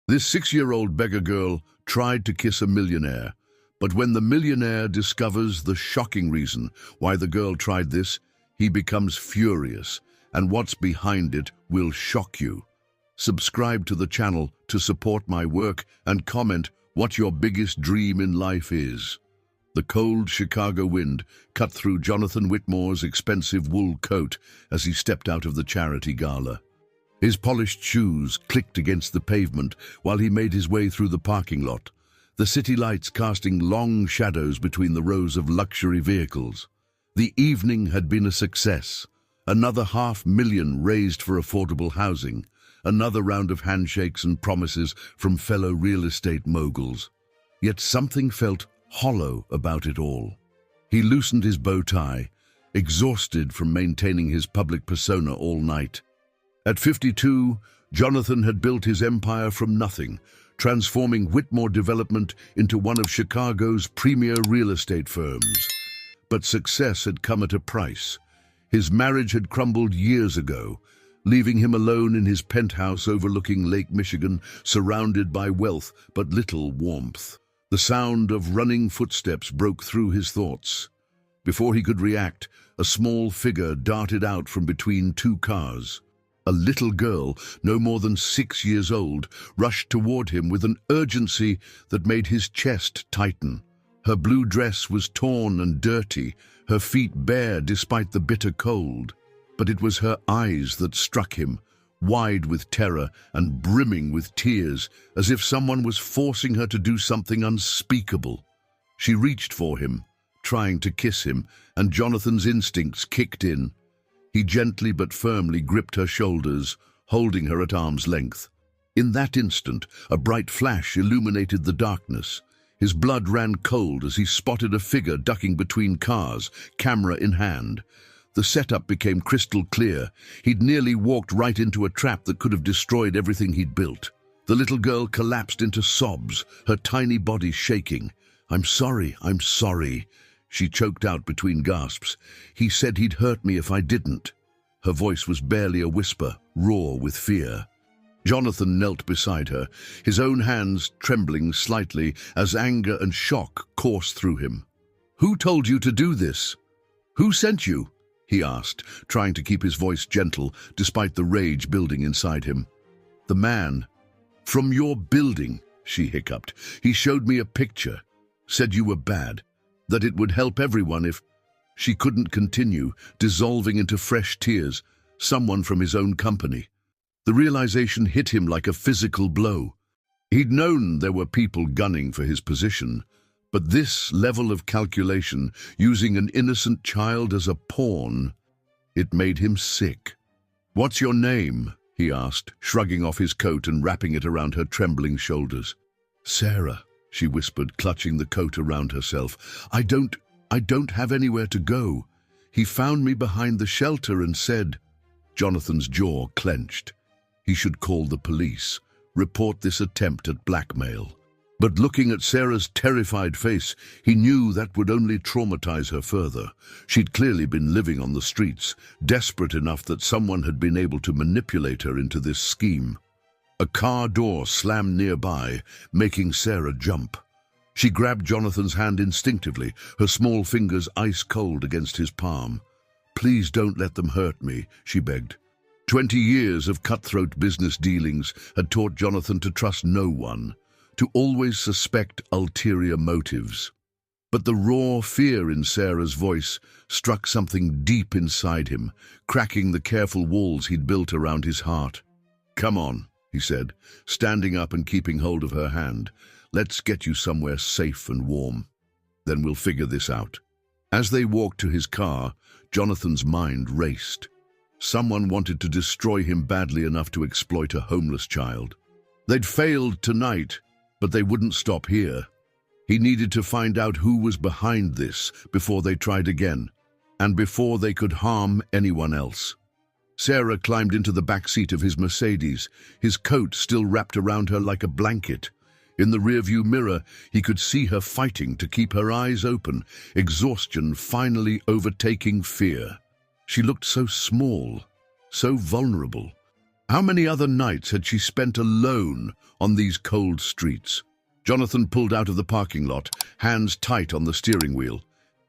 This 6-year-old beggar girl tried to kiss a millionaire, but when the millionaire discovers the shocking reason why the girl tried this, he becomes furious, and what's behind it will shock you. Subscribe to the channel to support my work and comment what your biggest dream in life is. The cold Chicago wind cut through Jonathan Whitmore's expensive wool coat as he stepped out of the charity gala. His polished shoes clicked against the pavement while he made his way through the parking lot, the city lights casting long shadows between the rows of luxury vehicles. The evening had been a success. Another $500,000 raised for affordable housing, another round of handshakes and promises from fellow real estate moguls. Yet something felt hollow about it all. He loosened his bow tie, exhausted from maintaining his public persona all night. At 52, Jonathan had built his empire from nothing, transforming Whitmore Development into one of Chicago's premier real estate firms. But success had come at a price. His marriage had crumbled years ago, leaving him alone in his penthouse overlooking Lake Michigan, surrounded by wealth but little warmth. The sound of running footsteps broke through his thoughts. Before he could react, a small figure darted out from between two cars. A little girl, no more than 6 years old, rushed toward him with an urgency that made his chest tighten. Her blue dress was torn and dirty, her feet bare despite the bitter cold. But it was her eyes that struck him, wide with terror and brimming with tears, as if someone was forcing her to do something unspeakable. She reached for him, trying to kiss him, and Jonathan's instincts kicked in. He gently but firmly gripped her shoulders, holding her at arm's length. In that instant, a bright flash illuminated the darkness. His blood ran cold as he spotted a figure ducking between cars, camera in hand. The setup became crystal clear. He'd nearly walked right into a trap that could have destroyed everything he'd built. The little girl collapsed into sobs, her tiny body shaking. I'm sorry," she choked out between gasps. "He said he'd hurt me if I didn't." Her voice was barely a whisper, raw with fear. Jonathan knelt beside her, his own hands trembling slightly as anger and shock coursed through him. "Who told you to do this? Who sent you?" he asked, trying to keep his voice gentle despite the rage building inside him. "The man from your building," she hiccuped. "He showed me a picture, said you were bad, that it would help everyone if—" She couldn't continue, dissolving into fresh tears. Someone from his own company. The realization hit him like a physical blow. He'd known there were people gunning for his position, but this level of calculation, using an innocent child as a pawn, it made him sick. "What's your name?" he asked, shrugging off his coat and wrapping it around her trembling shoulders. "Sarah," she whispered, clutching the coat around herself. I don't have anywhere to go. He found me behind the shelter and said—" Jonathan's jaw clenched. He should call the police, report this attempt at blackmail. But looking at Sarah's terrified face, he knew that would only traumatize her further. She'd clearly been living on the streets, desperate enough that someone had been able to manipulate her into this scheme. A car door slammed nearby, making Sarah jump. She grabbed Jonathan's hand instinctively, her small fingers ice cold against his palm. "Please don't let them hurt me," she begged. 20 years of cutthroat business dealings had taught Jonathan to trust no one, to always suspect ulterior motives. But the raw fear in Sarah's voice struck something deep inside him, cracking the careful walls he'd built around his heart. "Come on," he said, standing up and keeping hold of her hand. "Let's get you somewhere safe and warm. Then we'll figure this out." As they walked to his car, Jonathan's mind raced. Someone wanted to destroy him badly enough to exploit a homeless child. They'd failed tonight, but they wouldn't stop here. He needed to find out who was behind this before they tried again, and before they could harm anyone else. Sarah climbed into the back seat of his Mercedes, his coat still wrapped around her like a blanket. In the rearview mirror, he could see her fighting to keep her eyes open, exhaustion finally overtaking fear. She looked so small, so vulnerable. How many other nights had she spent alone on these cold streets? Jonathan pulled out of the parking lot, hands tight on the steering wheel.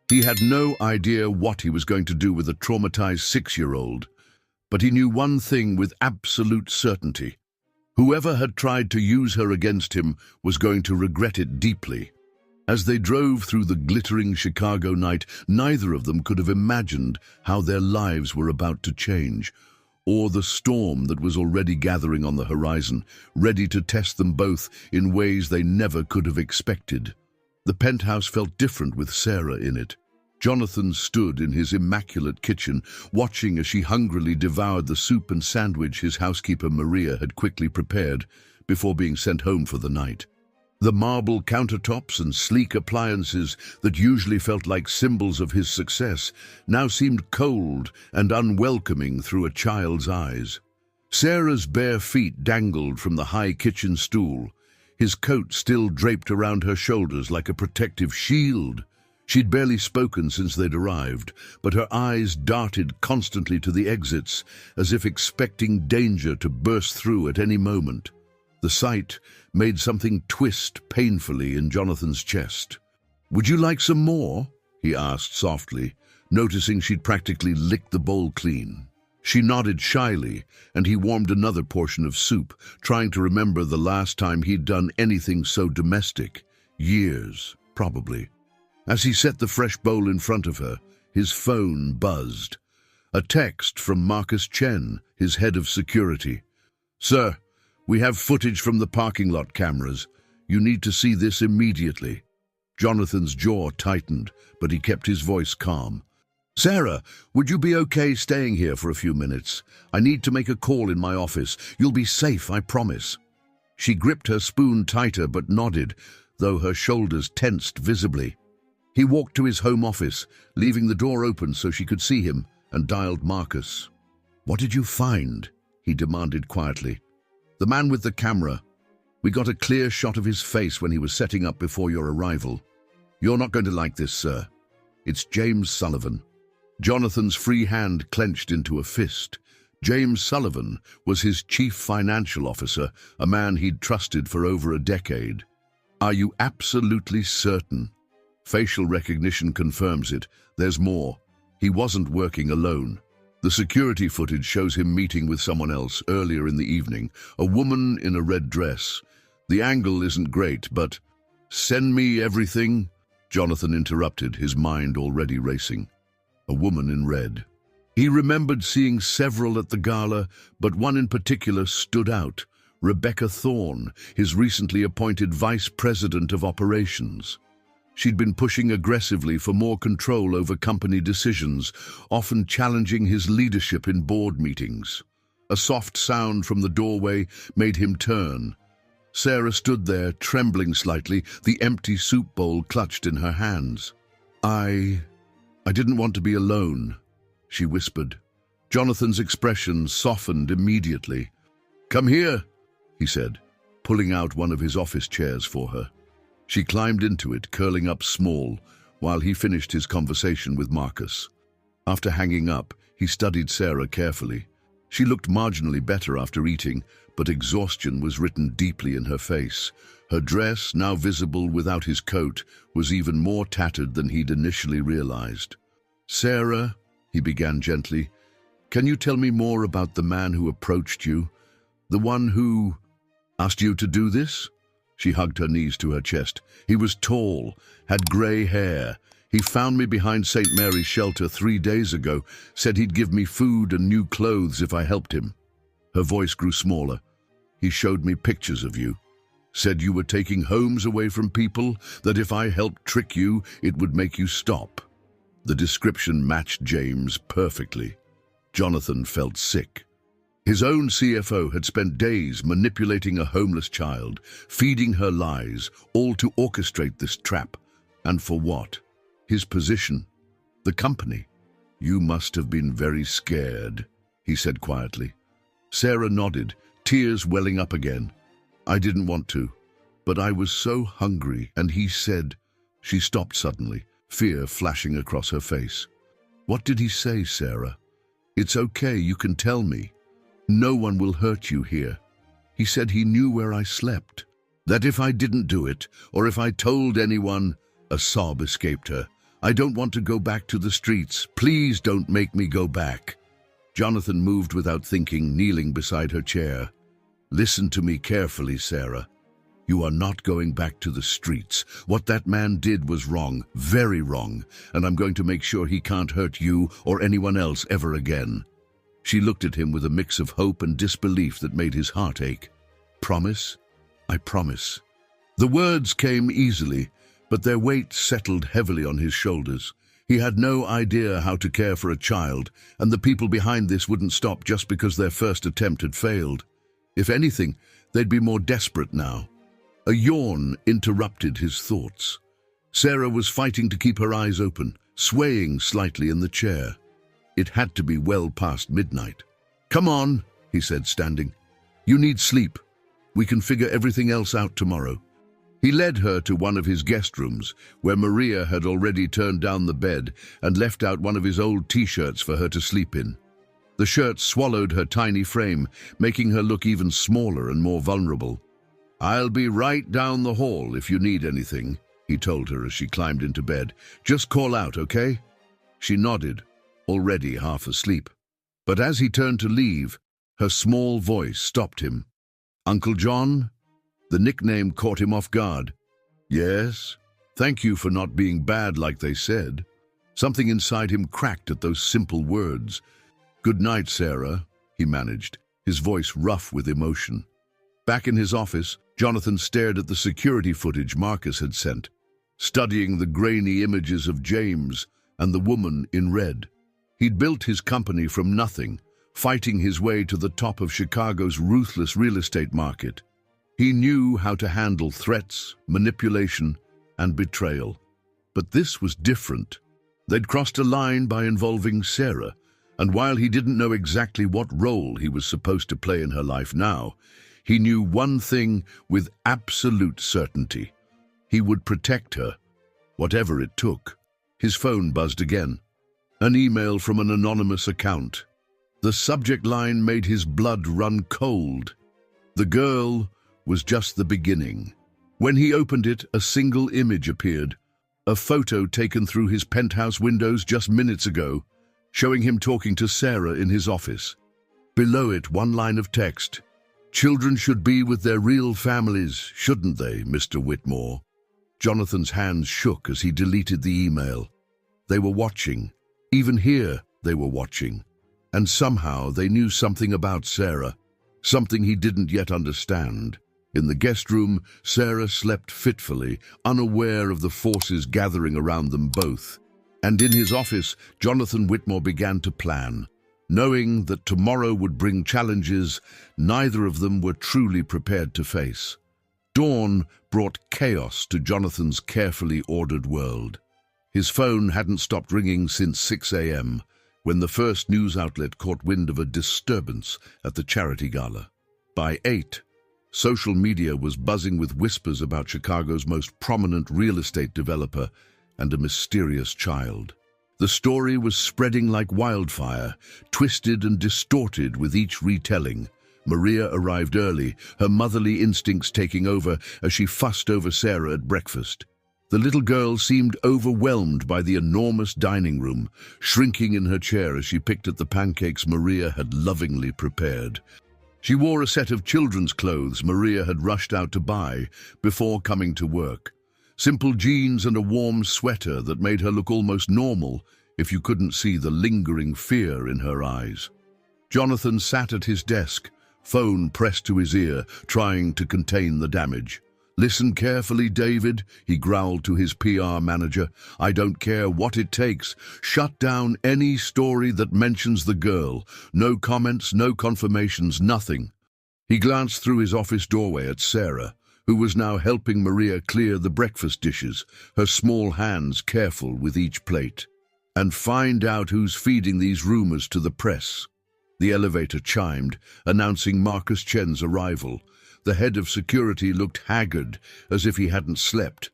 He had no idea what he was going to do with a traumatized 6-year-old, but he knew one thing with absolute certainty. Whoever had tried to use her against him was going to regret it deeply. As they drove through the glittering Chicago night, neither of them could have imagined how their lives were about to change, or the storm that was already gathering on the horizon, ready to test them both in ways they never could have expected. The penthouse felt different with Sarah in it. Jonathan stood in his immaculate kitchen, watching as she hungrily devoured the soup and sandwich his housekeeper Maria had quickly prepared before being sent home for the night. The marble countertops and sleek appliances that usually felt like symbols of his success now seemed cold and unwelcoming through a child's eyes. Sarah's bare feet dangled from the high kitchen stool, his coat still draped around her shoulders like a protective shield. She'd barely spoken since they'd arrived, but her eyes darted constantly to the exits, as if expecting danger to burst through at any moment. The sight made something twist painfully in Jonathan's chest. "Would you like some more?" he asked softly, noticing she'd practically licked the bowl clean. She nodded shyly, and he warmed another portion of soup, trying to remember the last time he'd done anything so domestic. Years, probably. As he set the fresh bowl in front of her, his phone buzzed. A text from Marcus Chen, his head of security. "Sir, we have footage from the parking lot cameras. You need to see this immediately." Jonathan's jaw tightened, but he kept his voice calm. "Sarah, would you be okay staying here for a few minutes? I need to make a call in my office. You'll be safe, I promise." She gripped her spoon tighter but nodded, though her shoulders tensed visibly. He walked to his home office, leaving the door open so she could see him, and dialed Marcus. "What did you find?" he demanded quietly. "The man with the camera. We got a clear shot of his face when he was setting up before your arrival. You're not going to like this, sir. It's James Sullivan." Jonathan's free hand clenched into a fist. James Sullivan was his chief financial officer, a man he'd trusted for over a decade. "Are you absolutely certain?" Facial recognition confirms it. There's more. He wasn't working alone. The security footage shows him meeting with someone else earlier in the evening, a woman in a red dress. The angle isn't great, but... "Send me everything," Jonathan interrupted, his mind already racing. A woman in red. He remembered seeing several at the gala, but one in particular stood out. Rebecca Thorne, his recently appointed vice president of operations. She'd been pushing aggressively for more control over company decisions, often challenging his leadership in board meetings. A soft sound from the doorway made him turn. Sarah stood there, trembling slightly, the empty soup bowl clutched in her hands. I didn't want to be alone," she whispered. Jonathan's expression softened immediately. "Come here," he said, pulling out one of his office chairs for her. She climbed into it, curling up small, while he finished his conversation with Marcus. After hanging up, he studied Sarah carefully. She looked marginally better after eating, but exhaustion was written deeply in her face. Her dress, now visible without his coat, was even more tattered than he'd initially realized. "Sarah," he began gently, "can you tell me more about the man who approached you? The one who asked you to do this?" She hugged her knees to her chest. "He was tall, had grey hair. He found me behind St. Mary's shelter 3 days ago, said he'd give me food and new clothes if I helped him." Her voice grew smaller. "He showed me pictures of you. Said you were taking homes away from people, that if I helped trick you, it would make you stop." The description matched James perfectly. Jonathan felt sick. His own CFO had spent days manipulating a homeless child, feeding her lies, all to orchestrate this trap. And for what? His position. The company. "You must have been very scared," he said quietly. Sarah nodded, tears welling up again. "I didn't want to, but I was so hungry, and he said..." She stopped suddenly, fear flashing across her face. "What did he say, Sarah? It's okay, you can tell me." No one will hurt you here. He said he knew where I slept. That if I didn't do it, or if I told anyone, a sob escaped her. I don't want to go back to the streets. Please don't make me go back. Jonathan moved without thinking, kneeling beside her chair. Listen to me carefully, Sarah. You are not going back to the streets. What that man did was wrong, very wrong, and I'm going to make sure he can't hurt you or anyone else ever again. She looked at him with a mix of hope and disbelief that made his heart ache. Promise? I promise. The words came easily, but their weight settled heavily on his shoulders. He had no idea how to care for a child, and the people behind this wouldn't stop just because their first attempt had failed. If anything, they'd be more desperate now. A yawn interrupted his thoughts. Sarah was fighting to keep her eyes open, swaying slightly in the chair. It had to be well past midnight. Come on, he said, standing. You need sleep. We can figure everything else out tomorrow. He led her to one of his guest rooms, where Maria had already turned down the bed and left out one of his old t-shirts for her to sleep in. The shirt swallowed her tiny frame, making her look even smaller and more vulnerable. I'll be right down the hall if you need anything, he told her as she climbed into bed. Just call out, okay? She nodded, already half asleep. But as he turned to leave, her small voice stopped him. Uncle John? The nickname caught him off guard. Yes, thank you for not being bad like they said. Something inside him cracked at those simple words. Good night, Sarah, he managed, his voice rough with emotion. Back in his office, Jonathan stared at the security footage Marcus had sent, studying the grainy images of James and the woman in red. He'd built his company from nothing, fighting his way to the top of Chicago's ruthless real estate market. He knew how to handle threats, manipulation, and betrayal. But this was different. They'd crossed a line by involving Sarah, and while he didn't know exactly what role he was supposed to play in her life now, he knew one thing with absolute certainty. He would protect her, whatever it took. His phone buzzed again. An email from an anonymous account. The subject line made his blood run cold. The girl was just the beginning. When he opened it, a single image appeared, a photo taken through his penthouse windows just minutes ago, showing him talking to Sarah in his office. Below it, one line of text. Children should be with their real families, shouldn't they, Mr. Whitmore? Jonathan's hands shook as he deleted the email. They were watching. Even here, they were watching. And somehow they knew something about Sarah, something he didn't yet understand. In the guest room, Sarah slept fitfully, unaware of the forces gathering around them both. And in his office, Jonathan Whitmore began to plan. Knowing that tomorrow would bring challenges neither of them were truly prepared to face. Dawn brought chaos to Jonathan's carefully ordered world. His phone hadn't stopped ringing since 6 a.m., when the first news outlet caught wind of a disturbance at the charity gala. By 8, social media was buzzing with whispers about Chicago's most prominent real estate developer and a mysterious child. The story was spreading like wildfire, twisted and distorted with each retelling. Maria arrived early, her motherly instincts taking over as she fussed over Sarah at breakfast. The little girl seemed overwhelmed by the enormous dining room, shrinking in her chair as she picked at the pancakes Maria had lovingly prepared. She wore a set of children's clothes Maria had rushed out to buy before coming to work. Simple jeans and a warm sweater that made her look almost normal if you couldn't see the lingering fear in her eyes. Jonathan sat at his desk, phone pressed to his ear, trying to contain the damage. Listen carefully, David, he growled to his PR manager. I don't care what it takes. Shut down any story that mentions the girl. No comments, no confirmations, nothing. He glanced through his office doorway at Sarah, who was now helping Maria clear the breakfast dishes, her small hands careful with each plate. And find out who's feeding these rumors to the press. The elevator chimed, announcing Marcus Chen's arrival. The head of security looked haggard, as if he hadn't slept.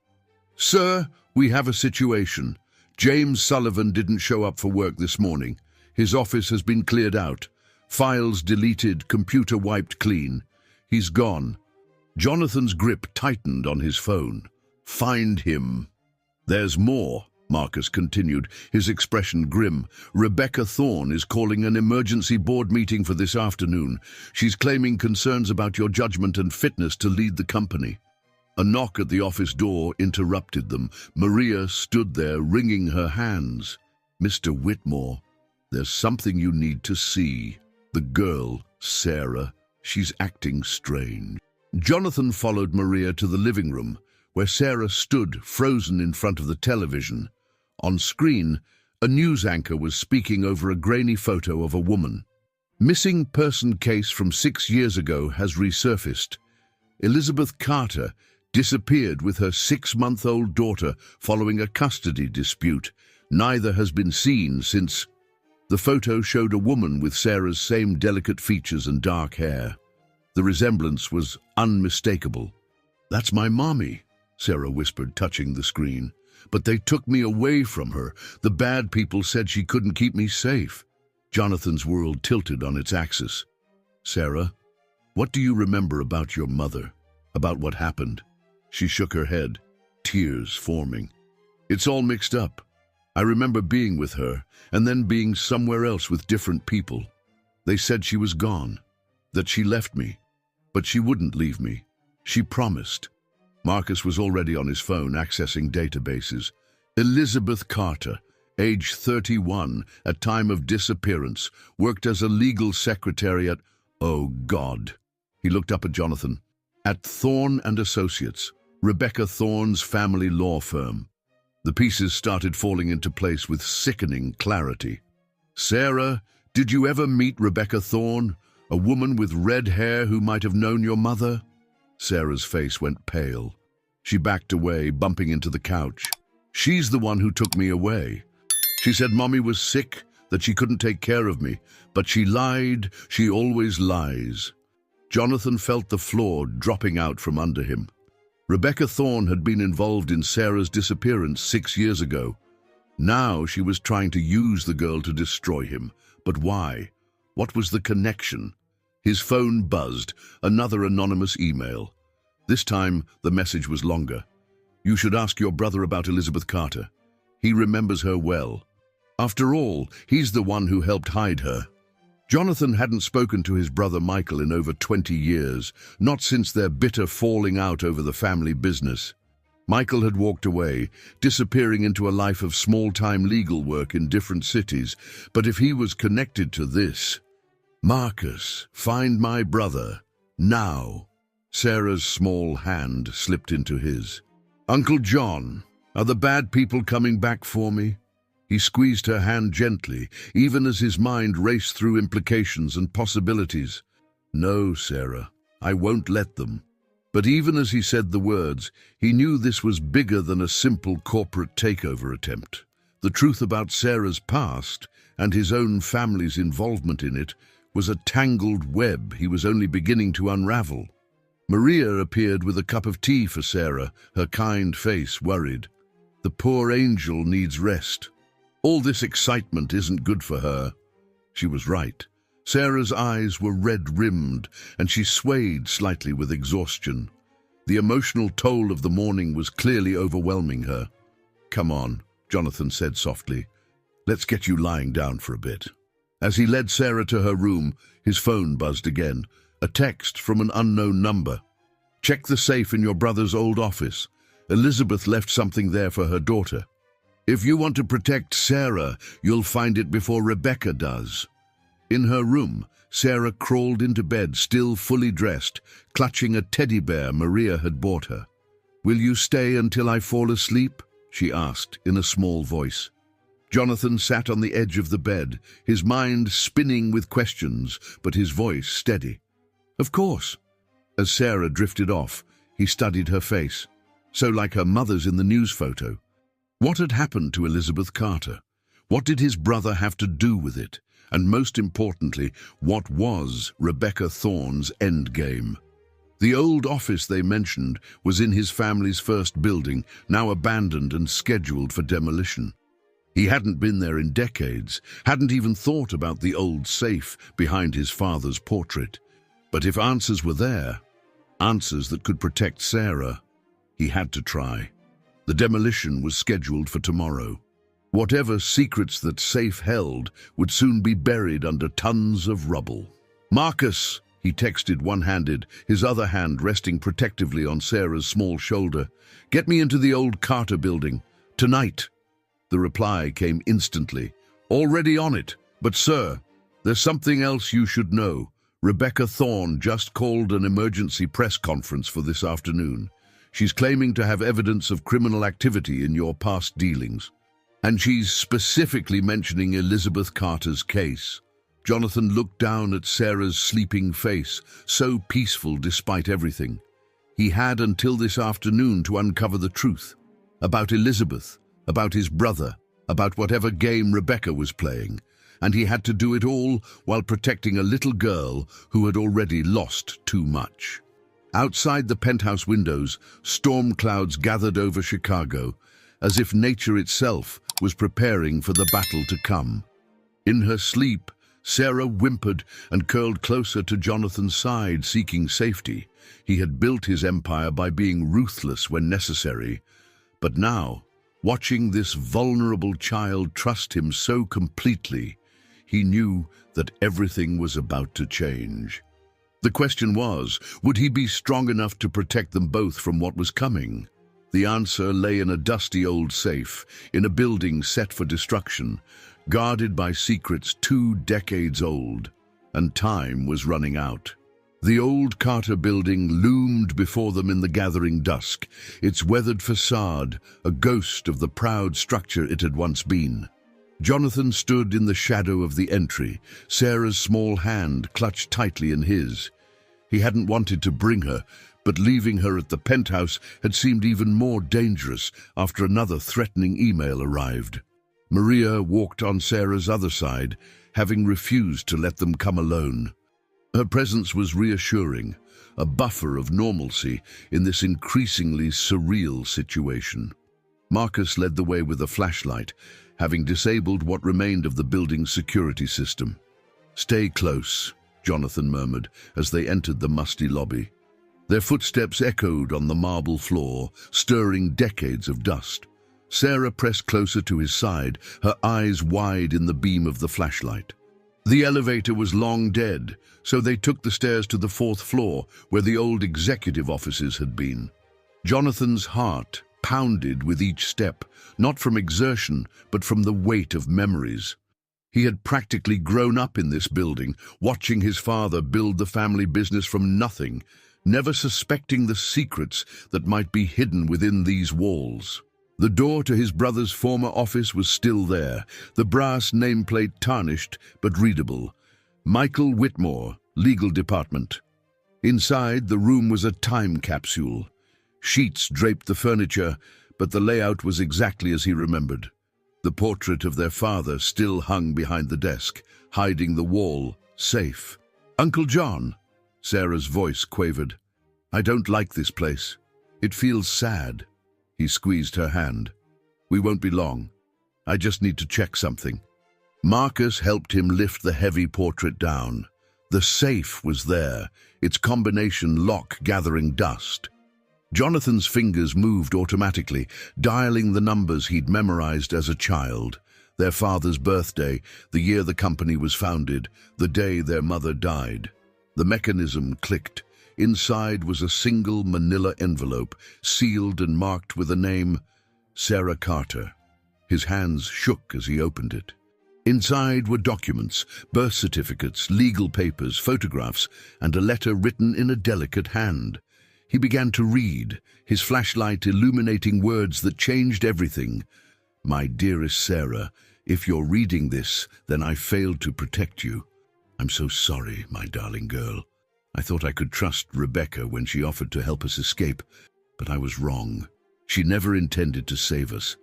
Sir, we have a situation. James Sullivan didn't show up for work this morning. His office has been cleared out. Files deleted, computer wiped clean. He's gone. Jonathan's grip tightened on his phone. Find him. There's more, Marcus continued, his expression grim. Rebecca Thorne is calling an emergency board meeting for this afternoon. She's claiming concerns about your judgment and fitness to lead the company. A knock at the office door interrupted them. Maria stood there, wringing her hands. Mr. Whitmore, there's something you need to see. The girl, Sarah, she's acting strange. Jonathan followed Maria to the living room, where Sarah stood frozen in front of the television. On screen, a news anchor was speaking over a grainy photo of a woman. Missing person case from 6 years ago has resurfaced. Elizabeth Carter disappeared with her 6-month-old daughter following a custody dispute. Neither has been seen since. The photo showed a woman with Sarah's same delicate features and dark hair. The resemblance was unmistakable. "That's my mommy," Sarah whispered, touching the screen. "But they took me away from her. The bad people said she couldn't keep me safe." Jonathan's world tilted on its axis. "Sarah, what do you remember about your mother? About what happened?" She shook her head, tears forming. "It's all mixed up. I remember being with her, and then being somewhere else with different people. They said she was gone, that she left me. But she wouldn't leave me. She promised." Marcus was already on his phone, accessing databases. Elizabeth Carter, age 31, at time of disappearance, worked as a legal secretary at... Oh, God. He looked up at Jonathan. "At Thorne and Associates, Rebecca Thorne's family law firm." The pieces started falling into place with sickening clarity. "Sarah, did you ever meet Rebecca Thorne? A woman with red hair who might have known your mother?" Sarah's face went pale. She backed away, bumping into the couch. "She's the one who took me away. She said Mommy was sick, that she couldn't take care of me. But she lied. She always lies." Jonathan felt the floor dropping out from under him. Rebecca Thorne had been involved in Sarah's disappearance 6 years ago. Now she was trying to use the girl to destroy him. But why? What was the connection? His phone buzzed, another anonymous email. This time, the message was longer. "You should ask your brother about Elizabeth Carter. He remembers her well. After all, he's the one who helped hide her." Jonathan hadn't spoken to his brother Michael in over 20 years, not since their bitter falling out over the family business. Michael had walked away, disappearing into a life of small-time legal work in different cities. But if he was connected to this... "Marcus, find my brother. Now." Sarah's small hand slipped into his. "Uncle John, are the bad people coming back for me?" He squeezed her hand gently, even as his mind raced through implications and possibilities. "No, Sarah, I won't let them." But even as he said the words, he knew this was bigger than a simple corporate takeover attempt. The truth about Sarah's past, and his own family's involvement in it, was a tangled web he was only beginning to unravel. Maria appeared with a cup of tea for Sarah, her kind face worried. "The poor angel needs rest. All this excitement isn't good for her." She was right. Sarah's eyes were red-rimmed, and she swayed slightly with exhaustion. The emotional toll of the morning was clearly overwhelming her. "Come on," Jonathan said softly. "Let's get you lying down for a bit." As he led Sarah to her room, his phone buzzed again. A text from an unknown number. "Check the safe in your brother's old office. Elizabeth left something there for her daughter. If you want to protect Sarah, you'll find it before Rebecca does." In her room, Sarah crawled into bed, still fully dressed, clutching a teddy bear Maria had bought her. "Will you stay until I fall asleep?" she asked in a small voice. Jonathan sat on the edge of the bed, his mind spinning with questions, but his voice steady. "Of course." As Sarah drifted off, he studied her face, so like her mother's in the news photo. What had happened to Elizabeth Carter? What did his brother have to do with it? And most importantly, what was Rebecca Thorne's endgame? The old office they mentioned was in his family's first building, now abandoned and scheduled for demolition. He hadn't been there in decades, hadn't even thought about the old safe behind his father's portrait. But if answers were there, answers that could protect Sarah, he had to try. The demolition was scheduled for tomorrow. Whatever secrets that safe held would soon be buried under tons of rubble. "Marcus," he texted one-handed, his other hand resting protectively on Sarah's small shoulder. "Get me into the old Carter building. Tonight." The reply came instantly. "Already on it. But sir, there's something else you should know. Rebecca Thorne just called an emergency press conference for this afternoon. She's claiming to have evidence of criminal activity in your past dealings. And she's specifically mentioning Elizabeth Carter's case." Jonathan looked down at Sarah's sleeping face, so peaceful despite everything. He had until this afternoon to uncover the truth. About Elizabeth, about his brother, about whatever game Rebecca was playing. And he had to do it all while protecting a little girl who had already lost too much. Outside the penthouse windows, storm clouds gathered over Chicago, as if nature itself was preparing for the battle to come. In her sleep, Sarah whimpered and curled closer to Jonathan's side, seeking safety. He had built his empire by being ruthless when necessary. But now, watching this vulnerable child trust him so completely, he knew that everything was about to change. The question was, would he be strong enough to protect them both from what was coming? The answer lay in a dusty old safe, in a building set for destruction, guarded by secrets 2 decades old, and time was running out. The old Carter building loomed before them in the gathering dusk, its weathered facade a ghost of the proud structure it had once been. Jonathan stood in the shadow of the entry, Sarah's small hand clutched tightly in his. He hadn't wanted to bring her, but leaving her at the penthouse had seemed even more dangerous after another threatening email arrived. Maria walked on Sarah's other side, having refused to let them come alone. Her presence was reassuring, a buffer of normalcy in this increasingly surreal situation. Marcus led the way with a flashlight, having disabled what remained of the building's security system. "Stay close," Jonathan murmured as they entered the musty lobby. Their footsteps echoed on the marble floor, stirring decades of dust. Sarah pressed closer to his side, her eyes wide in the beam of the flashlight. The elevator was long dead, so they took the stairs to the 4th floor, where the old executive offices had been. Jonathan's heart pounded with each step, not from exertion, but from the weight of memories. He had practically grown up in this building, watching his father build the family business from nothing, never suspecting the secrets that might be hidden within these walls. The door to his brother's former office was still there, the brass nameplate tarnished but readable. Michael Whitmore, Legal Department. Inside, the room was a time capsule. Sheets draped the furniture, but the layout was exactly as he remembered. The portrait of their father still hung behind the desk, hiding the wall, safe. "Uncle John," Sarah's voice quavered. "I don't like this place. It feels sad." He squeezed her hand. "We won't be long. I just need to check something." Marcus helped him lift the heavy portrait down. The safe was there, its combination lock gathering dust. Jonathan's fingers moved automatically, dialing the numbers he'd memorized as a child. Their father's birthday, the year the company was founded, the day their mother died. The mechanism clicked. Inside was a single manila envelope, sealed and marked with the name Sarah Carter. His hands shook as he opened it. Inside were documents, birth certificates, legal papers, photographs, and a letter written in a delicate hand. He began to read, his flashlight illuminating words that changed everything. "My dearest Sarah, if you're reading this, then I failed to protect you. I'm so sorry, my darling girl. I thought I could trust Rebecca when she offered to help us escape, but I was wrong. She never intended to save us.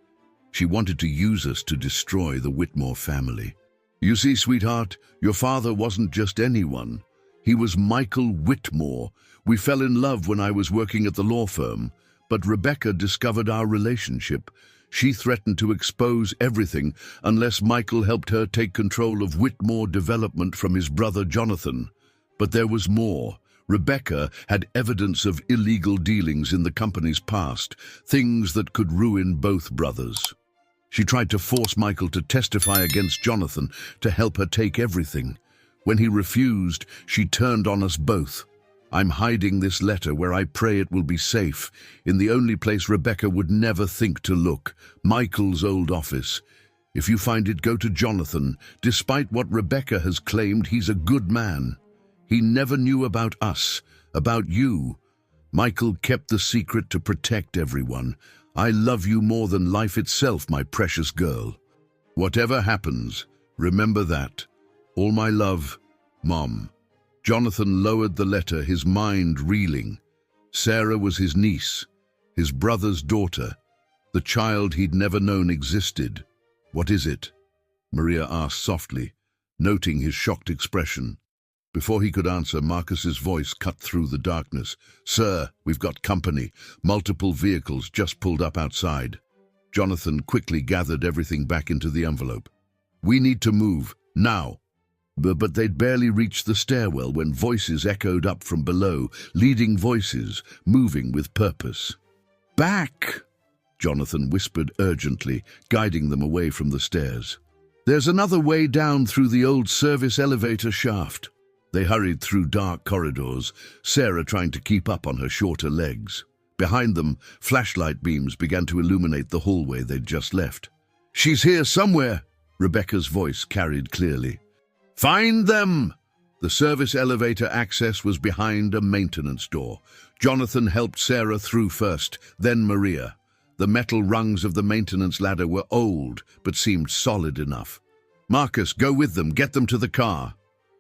She wanted to use us to destroy the Whitmore family. You see, sweetheart, your father wasn't just anyone. He was Michael Whitmore. We fell in love when I was working at the law firm, but Rebecca discovered our relationship. She threatened to expose everything unless Michael helped her take control of Whitmore Development from his brother Jonathan. But there was more. Rebecca had evidence of illegal dealings in the company's past, things that could ruin both brothers. She tried to force Michael to testify against Jonathan to help her take everything. When he refused, she turned on us both. I'm hiding this letter where I pray it will be safe, in the only place Rebecca would never think to look, Michael's old office. If you find it, go to Jonathan. Despite what Rebecca has claimed, he's a good man. He never knew about us, about you. Michael kept the secret to protect everyone. I love you more than life itself, my precious girl. Whatever happens, remember that. All my love, Mom. Jonathan lowered the letter, his mind reeling. Sarah was his niece, his brother's daughter, the child he'd never known existed. What is it? Maria asked softly, noting his shocked expression. Before he could answer, Marcus's voice cut through the darkness. Sir, we've got company. Multiple vehicles just pulled up outside. Jonathan quickly gathered everything back into the envelope. We need to move, now. But they'd barely reached the stairwell when voices echoed up from below, leading voices, moving with purpose. Back! Jonathan whispered urgently, guiding them away from the stairs. There's another way down through the old service elevator shaft. They hurried through dark corridors, Sarah trying to keep up on her shorter legs. Behind them, flashlight beams began to illuminate the hallway they'd just left. She's here somewhere, Rebecca's voice carried clearly. Find them! The service elevator access was behind a maintenance door. Jonathan helped Sarah through first, then Maria. The metal rungs of the maintenance ladder were old, but seemed solid enough. Marcus, go with them, get them to the car.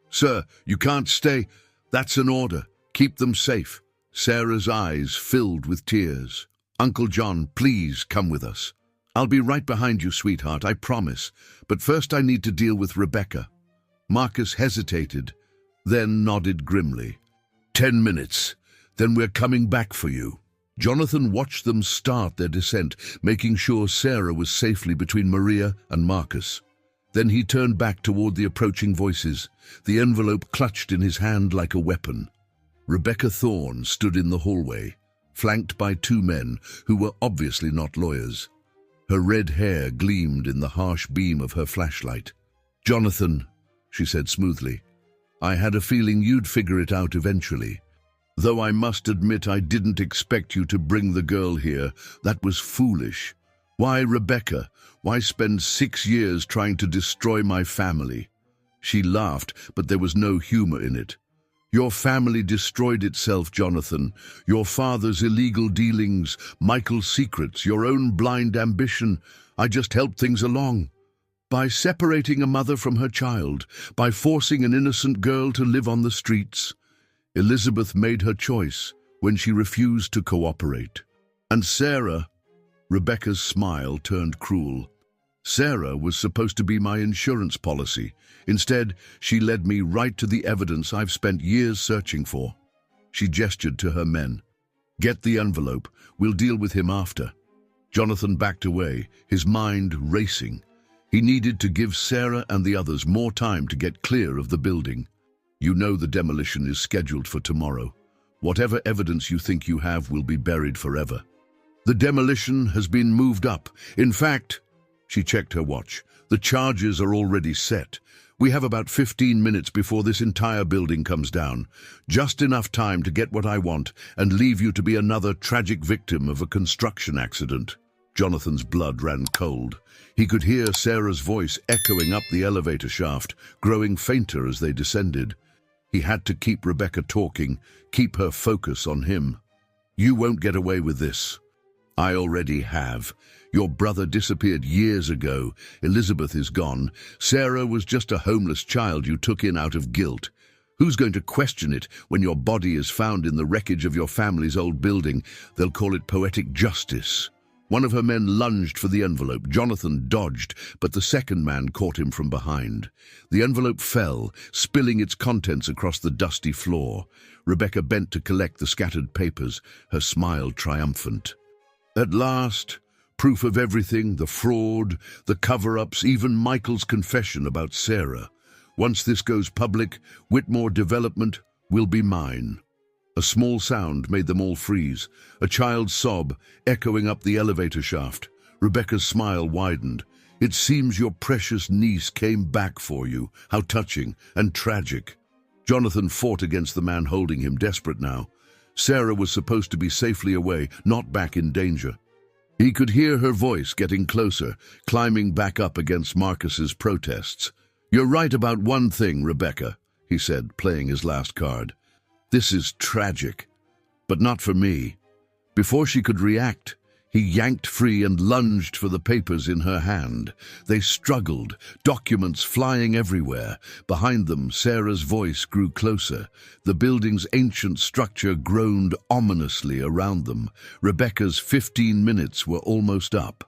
Sir, you can't stay. That's an order. Keep them safe. Sarah's eyes filled with tears. Uncle John, please come with us. I'll be right behind you, sweetheart, I promise. But first I need to deal with Rebecca. Marcus hesitated, then nodded grimly. 10 minutes, then we're coming back for you. Jonathan watched them start their descent, making sure Sarah was safely between Maria and Marcus. Then he turned back toward the approaching voices, the envelope clutched in his hand like a weapon. Rebecca Thorne stood in the hallway, flanked by 2 men who were obviously not lawyers. Her red hair gleamed in the harsh beam of her flashlight. Jonathan, she said smoothly, I had a feeling you'd figure it out eventually. Though I must admit I didn't expect you to bring the girl here. That was foolish. Why Rebecca? Why spend 6 years trying to destroy my family? She laughed, but there was no humor in it. Your family destroyed itself, Jonathan. Your father's illegal dealings, Michael's secrets, your own blind ambition. I just helped things along. By separating a mother from her child, by forcing an innocent girl to live on the streets. Elizabeth made her choice when she refused to cooperate. And Sarah, Rebecca's smile turned cruel. Sarah was supposed to be my insurance policy. Instead, she led me right to the evidence I've spent years searching for. She gestured to her men. Get the envelope. We'll deal with him after. Jonathan backed away, his mind racing. He needed to give Sarah and the others more time to get clear of the building. You know the demolition is scheduled for tomorrow. Whatever evidence you think you have will be buried forever. The demolition has been moved up. In fact, she checked her watch, the charges are already set. We have about 15 minutes before this entire building comes down. Just enough time to get what I want and leave you to be another tragic victim of a construction accident. Jonathan's blood ran cold. He could hear Sarah's voice echoing up the elevator shaft, growing fainter as they descended. He had to keep Rebecca talking, keep her focus on him. You won't get away with this. I already have. Your brother disappeared years ago. Elizabeth is gone. Sarah was just a homeless child you took in out of guilt. Who's going to question it when your body is found in the wreckage of your family's old building? They'll call it poetic justice. One of her men lunged for the envelope. Jonathan dodged, but the second man caught him from behind. The envelope fell, spilling its contents across the dusty floor. Rebecca bent to collect the scattered papers, her smile triumphant. At last, Proof of everything, the fraud, the cover-ups, even Michael's confession about Sarah. Once this goes public, Whitmore Development will be mine. A small sound made them all freeze, a child's sob echoing up the elevator shaft. Rebecca's smile widened. It seems your precious niece came back for you. How touching and tragic. Jonathan fought against the man holding him, desperate now. Sarah was supposed to be safely away, not back in danger. He could hear her voice getting closer, climbing back up against Marcus's protests. "You're right about one thing, Rebecca," he said, playing his last card. "This is tragic, but not for me." Before she could react, he yanked free and lunged for the papers in her hand. They struggled, documents flying everywhere. Behind them, Sarah's voice grew closer. The building's ancient structure groaned ominously around them. Rebecca's 15 minutes were almost up.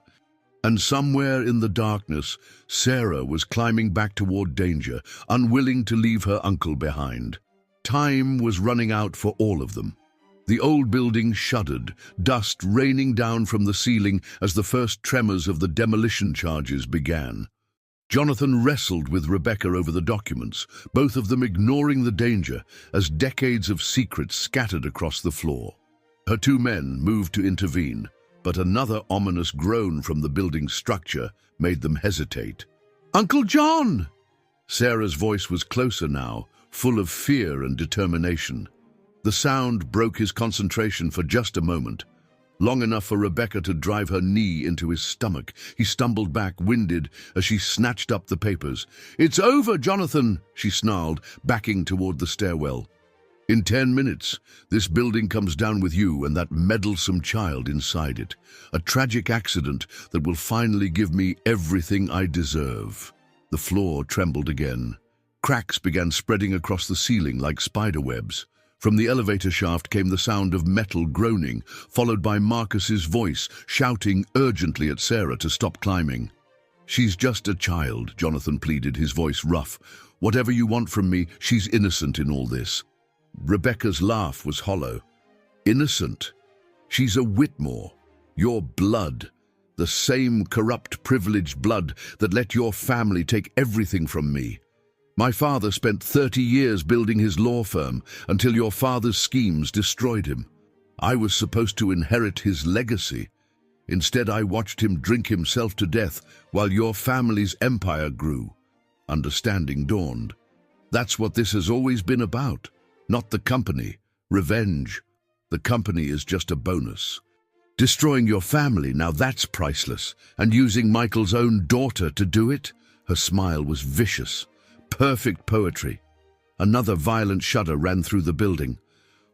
And somewhere in the darkness, Sarah was climbing back toward danger, unwilling to leave her uncle behind. Time was running out for all of them. The old building shuddered, dust raining down from the ceiling as the first tremors of the demolition charges began. Jonathan wrestled with Rebecca over the documents, both of them ignoring the danger as decades of secrets scattered across the floor. Her two men moved to intervene, but another ominous groan from the building's structure made them hesitate. "Uncle John!" Sarah's voice was closer now, full of fear and determination. The sound broke his concentration for just a moment, long enough for Rebecca to drive her knee into his stomach. He stumbled back, winded, as she snatched up the papers. "It's over, Jonathan," she snarled, backing toward the stairwell. "In 10 minutes, this building comes down with you and that meddlesome child inside it. A tragic accident that will finally give me everything I deserve." The floor trembled again. Cracks began spreading across the ceiling like spider webs. From the elevator shaft came the sound of metal groaning, followed by Marcus's voice shouting urgently at Sarah to stop climbing. "She's just a child," Jonathan pleaded, his voice rough. "Whatever you want from me, she's innocent in all this." Rebecca's laugh was hollow. "Innocent? She's a Whitmore. Your blood. The same corrupt, privileged blood that let your family take everything from me. My father spent 30 years building his law firm until your father's schemes destroyed him. I was supposed to inherit his legacy. Instead, I watched him drink himself to death while your family's empire grew." Understanding dawned. "That's what this has always been about. Not the company. Revenge. The company is just a bonus. Destroying your family, now that's priceless. And using Michael's own daughter to do it?" Her smile was vicious. Perfect poetry. Another violent shudder ran through the building.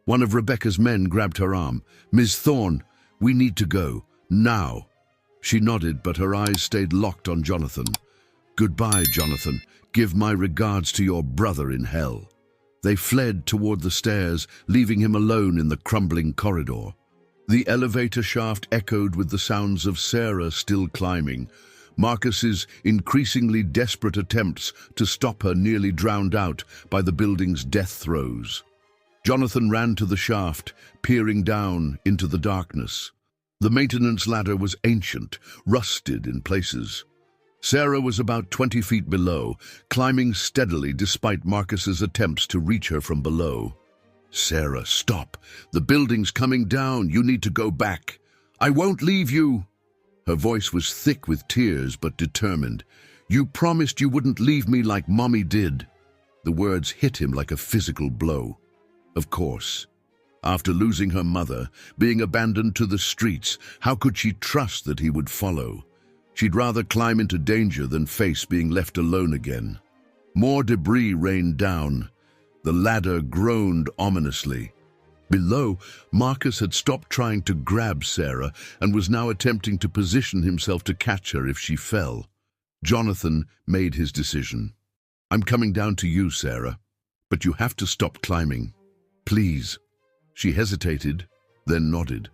One of Rebecca's men grabbed her arm. "Ms. Thorne, we need to go. Now." She nodded, but her eyes stayed locked on Jonathan. "Goodbye, Jonathan. Give my regards to your brother in hell." They fled toward the stairs, leaving him alone in the crumbling corridor. The elevator shaft echoed with the sounds of Sarah still climbing. Marcus's increasingly desperate attempts to stop her nearly drowned out by the building's death throes. Jonathan ran to the shaft, peering down into the darkness. The maintenance ladder was ancient, rusted in places. Sarah was about 20 feet below, climbing steadily despite Marcus's attempts to reach her from below. "Sarah, stop! The building's coming down! You need to go back! I won't leave you!" Her voice was thick with tears but determined. "You promised you wouldn't leave me like Mommy did." The words hit him like a physical blow. Of course. After losing her mother, being abandoned to the streets, how could she trust that he would follow? She'd rather climb into danger than face being left alone again. More debris rained down. The ladder groaned ominously. Below, Marcus had stopped trying to grab Sarah and was now attempting to position himself to catch her if she fell. Jonathan made his decision. "I'm coming down to you, Sarah, but you have to stop climbing. Please." She hesitated, then nodded.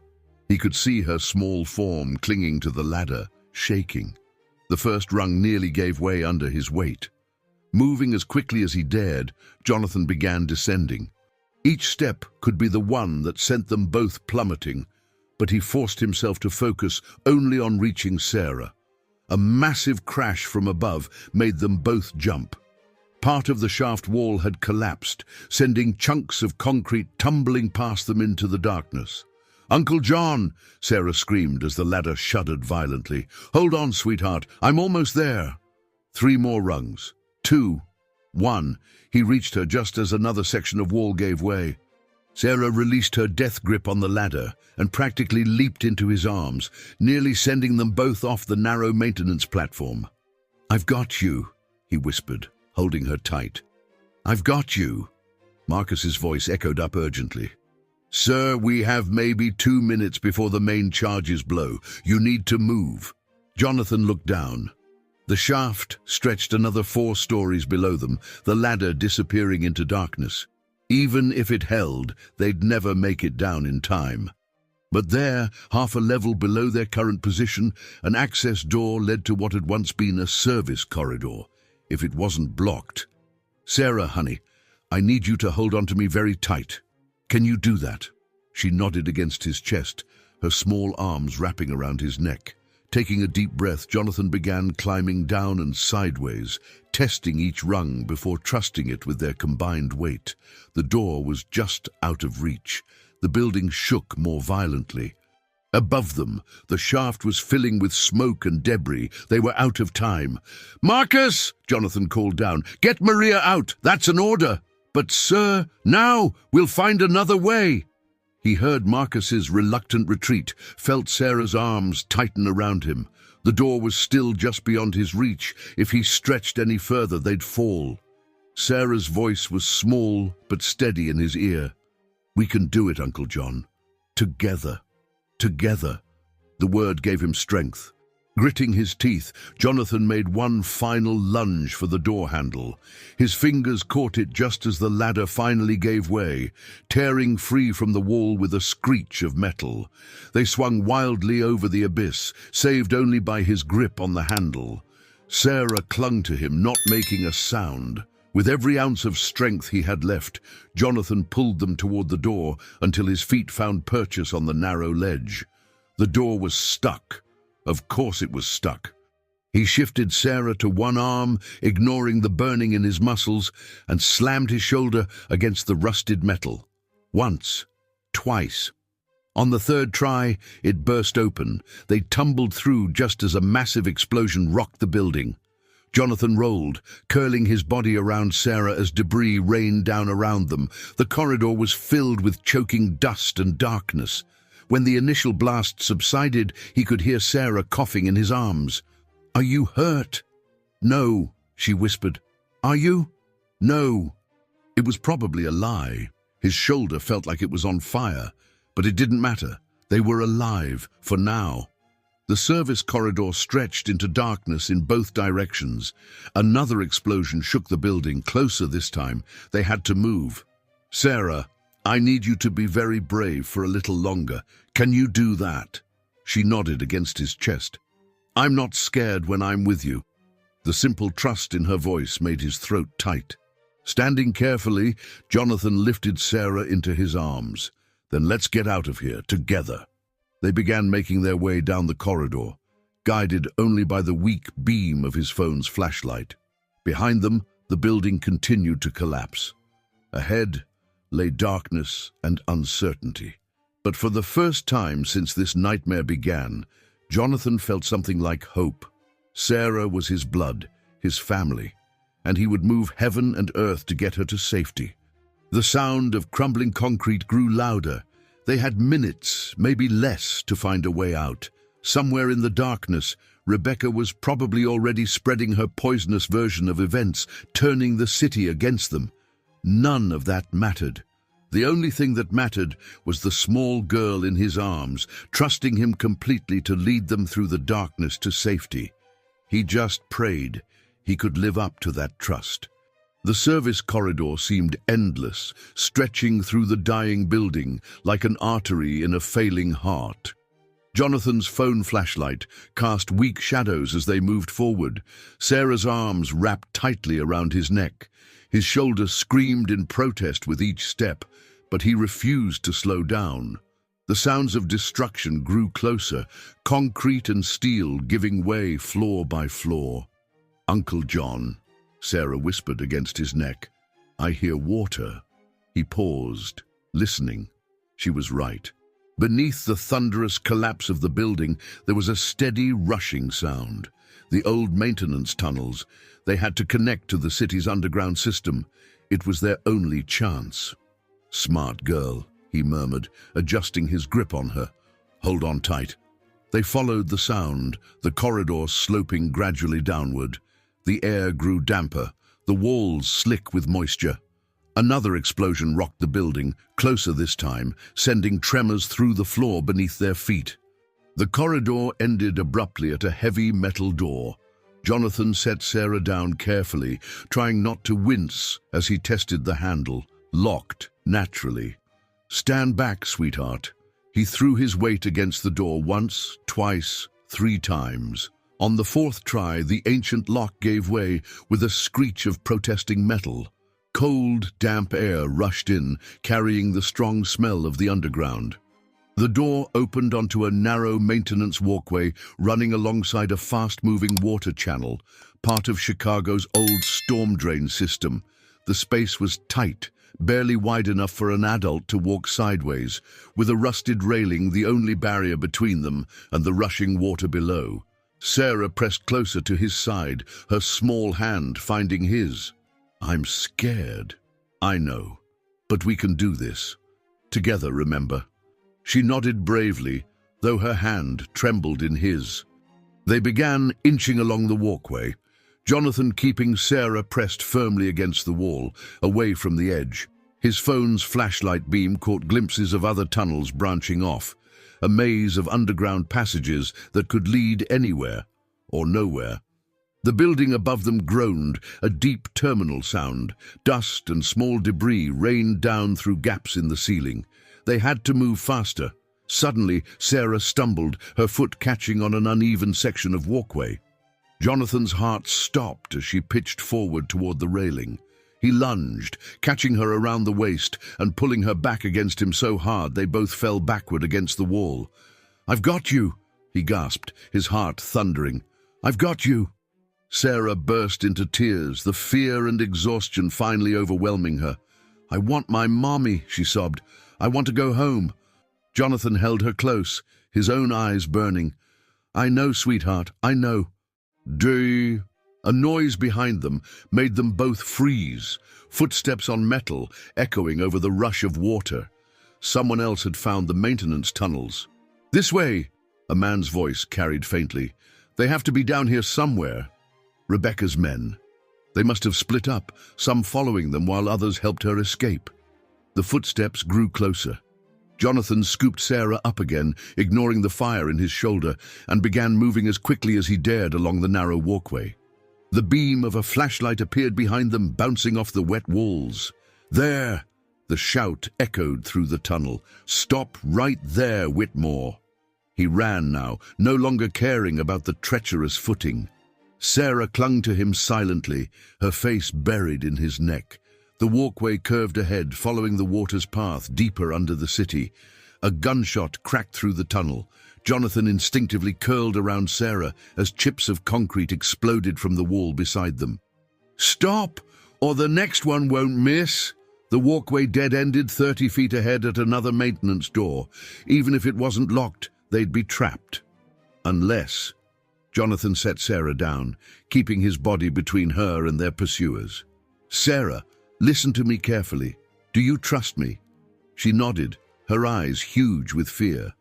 He could see her small form clinging to the ladder, shaking. The first rung nearly gave way under his weight. Moving as quickly as he dared, Jonathan began descending. Each step could be the one that sent them both plummeting. but he forced himself to focus only on reaching Sarah. A massive crash from above made them both jump. Part of the shaft wall had collapsed, sending chunks of concrete tumbling past them into the darkness. "Uncle John!" Sarah screamed as the ladder shuddered violently. "Hold on, sweetheart, I'm almost there." 3 more rungs. 2. 1. He reached her just as another section of wall gave way. Sarah released her death grip on the ladder and practically leaped into his arms, nearly sending them both off the narrow maintenance platform. "I've got you," he whispered, holding her tight. "I've got you." Marcus's voice echoed up urgently. "Sir, we have maybe 2 minutes before the main charges blow. You need to move." Jonathan looked down. The shaft stretched another 4 stories below them, the ladder disappearing into darkness. Even if it held, they'd never make it down in time. But there, half a level below their current position, an access door led to what had once been a service corridor, if it wasn't blocked. "Sarah, honey, I need you to hold on to me very tight. Can you do that?" She nodded against his chest, her small arms wrapping around his neck. Taking a deep breath, Jonathan began climbing down and sideways, testing each rung before trusting it with their combined weight. The door was just out of reach. The building shook more violently. Above them, the shaft was filling with smoke and debris. They were out of time. "Marcus!" Jonathan called down. "Get Maria out! That's an order!" "But, sir, now! We'll find another way!" He heard Marcus's reluctant retreat, felt Sarah's arms tighten around him. The door was still just beyond his reach. If he stretched any further, they'd fall. Sarah's voice was small but steady in his ear. "We can do it, Uncle John. Together. Together." The word gave him strength. Gritting his teeth, Jonathan made one final lunge for the door handle. His fingers caught it just as the ladder finally gave way, tearing free from the wall with a screech of metal. They swung wildly over the abyss, saved only by his grip on the handle. Sarah clung to him, not making a sound. With every ounce of strength he had left, Jonathan pulled them toward the door until his feet found purchase on the narrow ledge. The door was stuck. Of course it was stuck. He shifted Sarah to one arm, ignoring the burning in his muscles, and slammed his shoulder against the rusted metal. Once, twice. On the 3rd try, it burst open. They tumbled through just as a massive explosion rocked the building. Jonathan rolled, curling his body around Sarah as debris rained down around them. The corridor was filled with choking dust and darkness. When the initial blast subsided, he could hear Sarah coughing in his arms. "Are you hurt?" "No," she whispered. "Are you?" "No." It was probably a lie. His shoulder felt like it was on fire, but it didn't matter. They were alive, for now. The service corridor stretched into darkness in both directions. Another explosion shook the building, closer this time. They had to move. "Sarah, I need you to be very brave for a little longer. Can you do that?" She nodded against his chest. "I'm not scared when I'm with you." The simple trust in her voice made his throat tight. Standing carefully, Jonathan lifted Sarah into his arms. "Then let's get out of here, together." They began making their way down the corridor, guided only by the weak beam of his phone's flashlight. Behind them, the building continued to collapse. Ahead lay darkness and uncertainty. But for the first time since this nightmare began, Jonathan felt something like hope. Sarah was his blood, his family, and he would move heaven and earth to get her to safety. The sound of crumbling concrete grew louder. They had minutes, maybe less, to find a way out. Somewhere in the darkness, Rebecca was probably already spreading her poisonous version of events, turning the city against them. None of that mattered. The only thing that mattered was the small girl in his arms, trusting him completely to lead them through the darkness to safety. He just prayed he could live up to that trust. The service corridor seemed endless, stretching through the dying building like an artery in a failing heart. Jonathan's phone flashlight cast weak shadows as they moved forward. Sarah's arms wrapped tightly around his neck. His shoulder screamed in protest with each step, but he refused to slow down. The sounds of destruction grew closer, concrete and steel giving way floor by floor. "Uncle John," Sarah whispered against his neck. "I hear water." He paused, listening. She was right. Beneath the thunderous collapse of the building, there was a steady rushing sound. The old maintenance tunnels. They had to connect to the city's underground system. It was their only chance. "Smart girl," he murmured, adjusting his grip on her. "Hold on tight." They followed the sound, the corridor sloping gradually downward. The air grew damper, the walls slick with moisture. Another explosion rocked the building, closer this time, sending tremors through the floor beneath their feet. The corridor ended abruptly at a heavy metal door. Jonathan set Sarah down carefully, trying not to wince as he tested the handle, locked naturally. "Stand back, sweetheart." He threw his weight against the door once, twice, 3 times. On the 4th try, the ancient lock gave way with a screech of protesting metal. Cold, damp air rushed in, carrying the strong smell of the underground. The door opened onto a narrow maintenance walkway running alongside a fast-moving water channel, part of Chicago's old storm drain system. The space was tight, barely wide enough for an adult to walk sideways, with a rusted railing the only barrier between them and the rushing water below. Sarah pressed closer to his side, her small hand finding his. "I'm scared." "I know, but we can do this. Together, remember." She nodded bravely, though her hand trembled in his. They began inching along the walkway, Jonathan keeping Sarah pressed firmly against the wall, away from the edge. His phone's flashlight beam caught glimpses of other tunnels branching off, a maze of underground passages that could lead anywhere or nowhere. The building above them groaned, a deep terminal sound. Dust and small debris rained down through gaps in the ceiling. They had to move faster. Suddenly, Sarah stumbled, her foot catching on an uneven section of walkway. Jonathan's heart stopped as she pitched forward toward the railing. He lunged, catching her around the waist and pulling her back against him so hard they both fell backward against the wall. "I've got you," he gasped, his heart thundering. "I've got you." Sarah burst into tears, the fear and exhaustion finally overwhelming her. "I want my mommy," she sobbed. "I want to go home." Jonathan held her close, his own eyes burning. "I know, sweetheart, I know." "Dee." A noise behind them made them both freeze, footsteps on metal echoing over the rush of water. Someone else had found the maintenance tunnels. "This way," a man's voice carried faintly. "They have to be down here somewhere." Rebecca's men. They must have split up, some following them while others helped her escape. The footsteps grew closer. Jonathan scooped Sarah up again, ignoring the fire in his shoulder, and began moving as quickly as he dared along the narrow walkway. The beam of a flashlight appeared behind them, bouncing off the wet walls. "There!" The shout echoed through the tunnel. "Stop right there, Whitmore." He ran now, no longer caring about the treacherous footing. Sarah clung to him silently, her face buried in his neck. The walkway curved ahead, following the water's path deeper under the city. A gunshot cracked through the tunnel. Jonathan instinctively curled around Sarah as chips of concrete exploded from the wall beside them. "Stop, or the next one won't miss." The walkway dead-ended 30 feet ahead at another maintenance door. Even if it wasn't locked, they'd be trapped. Unless... Jonathan set Sarah down, keeping his body between her and their pursuers. "Sarah, listen to me carefully. Do you trust me?" She nodded, her eyes huge with fear.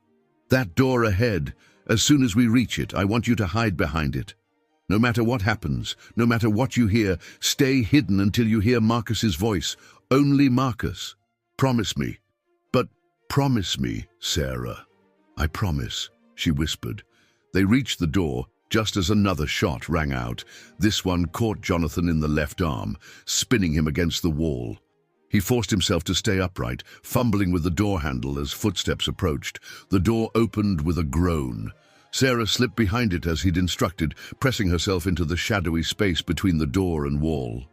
"That door ahead, as soon as we reach it, I want you to hide behind it. No matter what happens, no matter what you hear, stay hidden until you hear Marcus's voice. Only Marcus. Promise me. But promise me, Sarah." "I promise," she whispered. They reached the door, just as another shot rang out. This one caught Jonathan in the left arm, spinning him against the wall. He forced himself to stay upright, fumbling with the door handle as footsteps approached. The door opened with a groan. Sarah slipped behind it as he'd instructed, pressing herself into the shadowy space between the door and wall.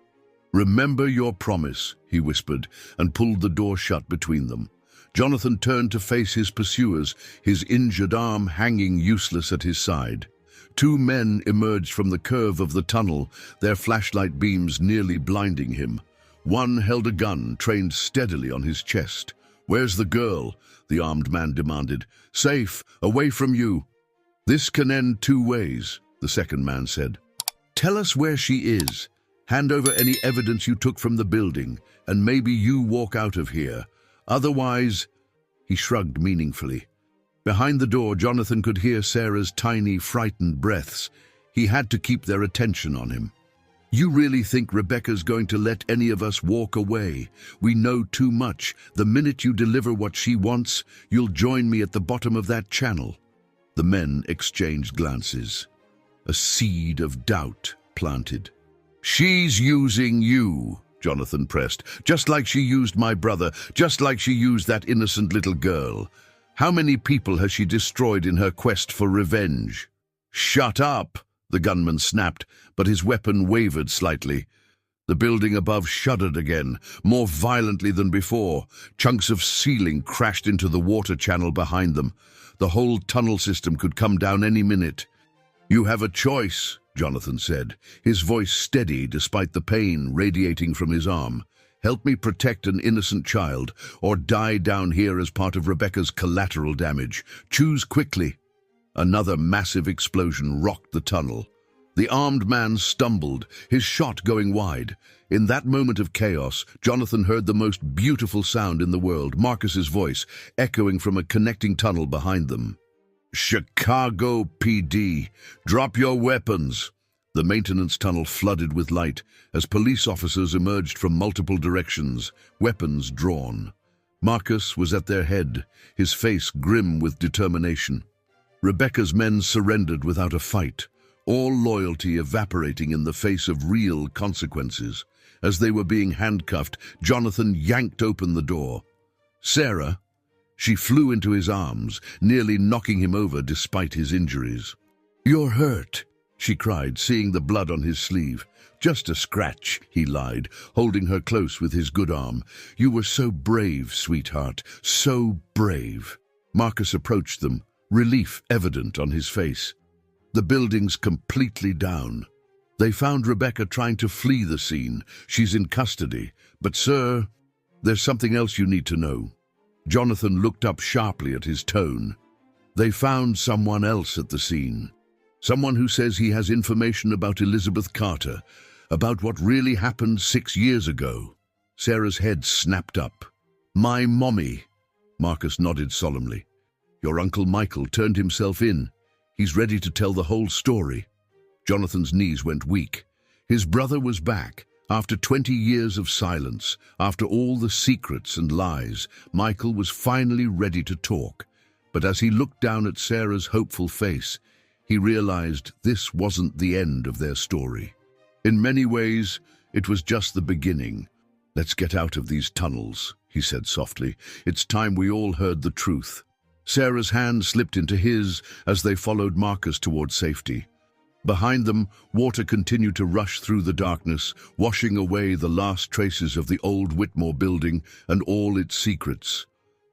"Remember your promise," he whispered, and pulled the door shut between them. Jonathan turned to face his pursuers, his injured arm hanging useless at his side. Two men emerged from the curve of the tunnel, their flashlight beams nearly blinding him. One held a gun trained steadily on his chest. "Where's the girl?" the armed man demanded. "Safe, away from you." "This can end two ways," the second man said. "Tell us where she is. Hand over any evidence you took from the building, and maybe you walk out of here. Otherwise—" He shrugged meaningfully. Behind the door, Jonathan could hear Sarah's tiny, frightened breaths. He had to keep their attention on him. "You really think Rebecca's going to let any of us walk away? We know too much. The minute you deliver what she wants, you'll join me at the bottom of that channel." The men exchanged glances. A seed of doubt planted. "She's using you," Jonathan pressed, "just like she used my brother, just like she used that innocent little girl. How many people has she destroyed in her quest for revenge?" "Shut up," the gunman snapped, but his weapon wavered slightly. The building above shuddered again, more violently than before. Chunks of ceiling crashed into the water channel behind them. The whole tunnel system could come down any minute. "You have a choice," Jonathan said, his voice steady despite the pain radiating from his arm. "Help me protect an innocent child, or die down here as part of Rebecca's collateral damage. Choose quickly." Another massive explosion rocked the tunnel. The armed man stumbled, his shot going wide. In that moment of chaos, Jonathan heard the most beautiful sound in the world, Marcus's voice, echoing from a connecting tunnel behind them. "Chicago PD, drop your weapons." The maintenance tunnel flooded with light as police officers emerged from multiple directions, weapons drawn. Marcus was at their head, his face grim with determination. Rebecca's men surrendered without a fight, all loyalty evaporating in the face of real consequences. As they were being handcuffed, Jonathan yanked open the door. "Sarah?" She flew into his arms, nearly knocking him over despite his injuries. "You're hurt," she cried, seeing the blood on his sleeve. "Just a scratch," he lied, holding her close with his good arm. "You were so brave, sweetheart, so brave." Marcus approached them, relief evident on his face. The building's completely down. They found Rebecca trying to flee the scene. She's in custody. "But, sir, there's something else you need to know." Jonathan looked up sharply at his tone. "They found someone else at the scene. Someone who says he has information about Elizabeth Carter, about what really happened 6 years ago." Sarah's head snapped up. "My mommy." Marcus nodded solemnly. "Your Uncle Michael turned himself in. He's ready to tell the whole story." Jonathan's knees went weak. His brother was back. After 20 years of silence, after all the secrets and lies, Michael was finally ready to talk. But as he looked down at Sarah's hopeful face, he realized this wasn't the end of their story. In many ways, it was just the beginning. "Let's get out of these tunnels," he said softly. "It's time we all heard the truth." Sarah's hand slipped into his as they followed Marcus toward safety. Behind them, water continued to rush through the darkness, washing away the last traces of the old Whitmore building and all its secrets.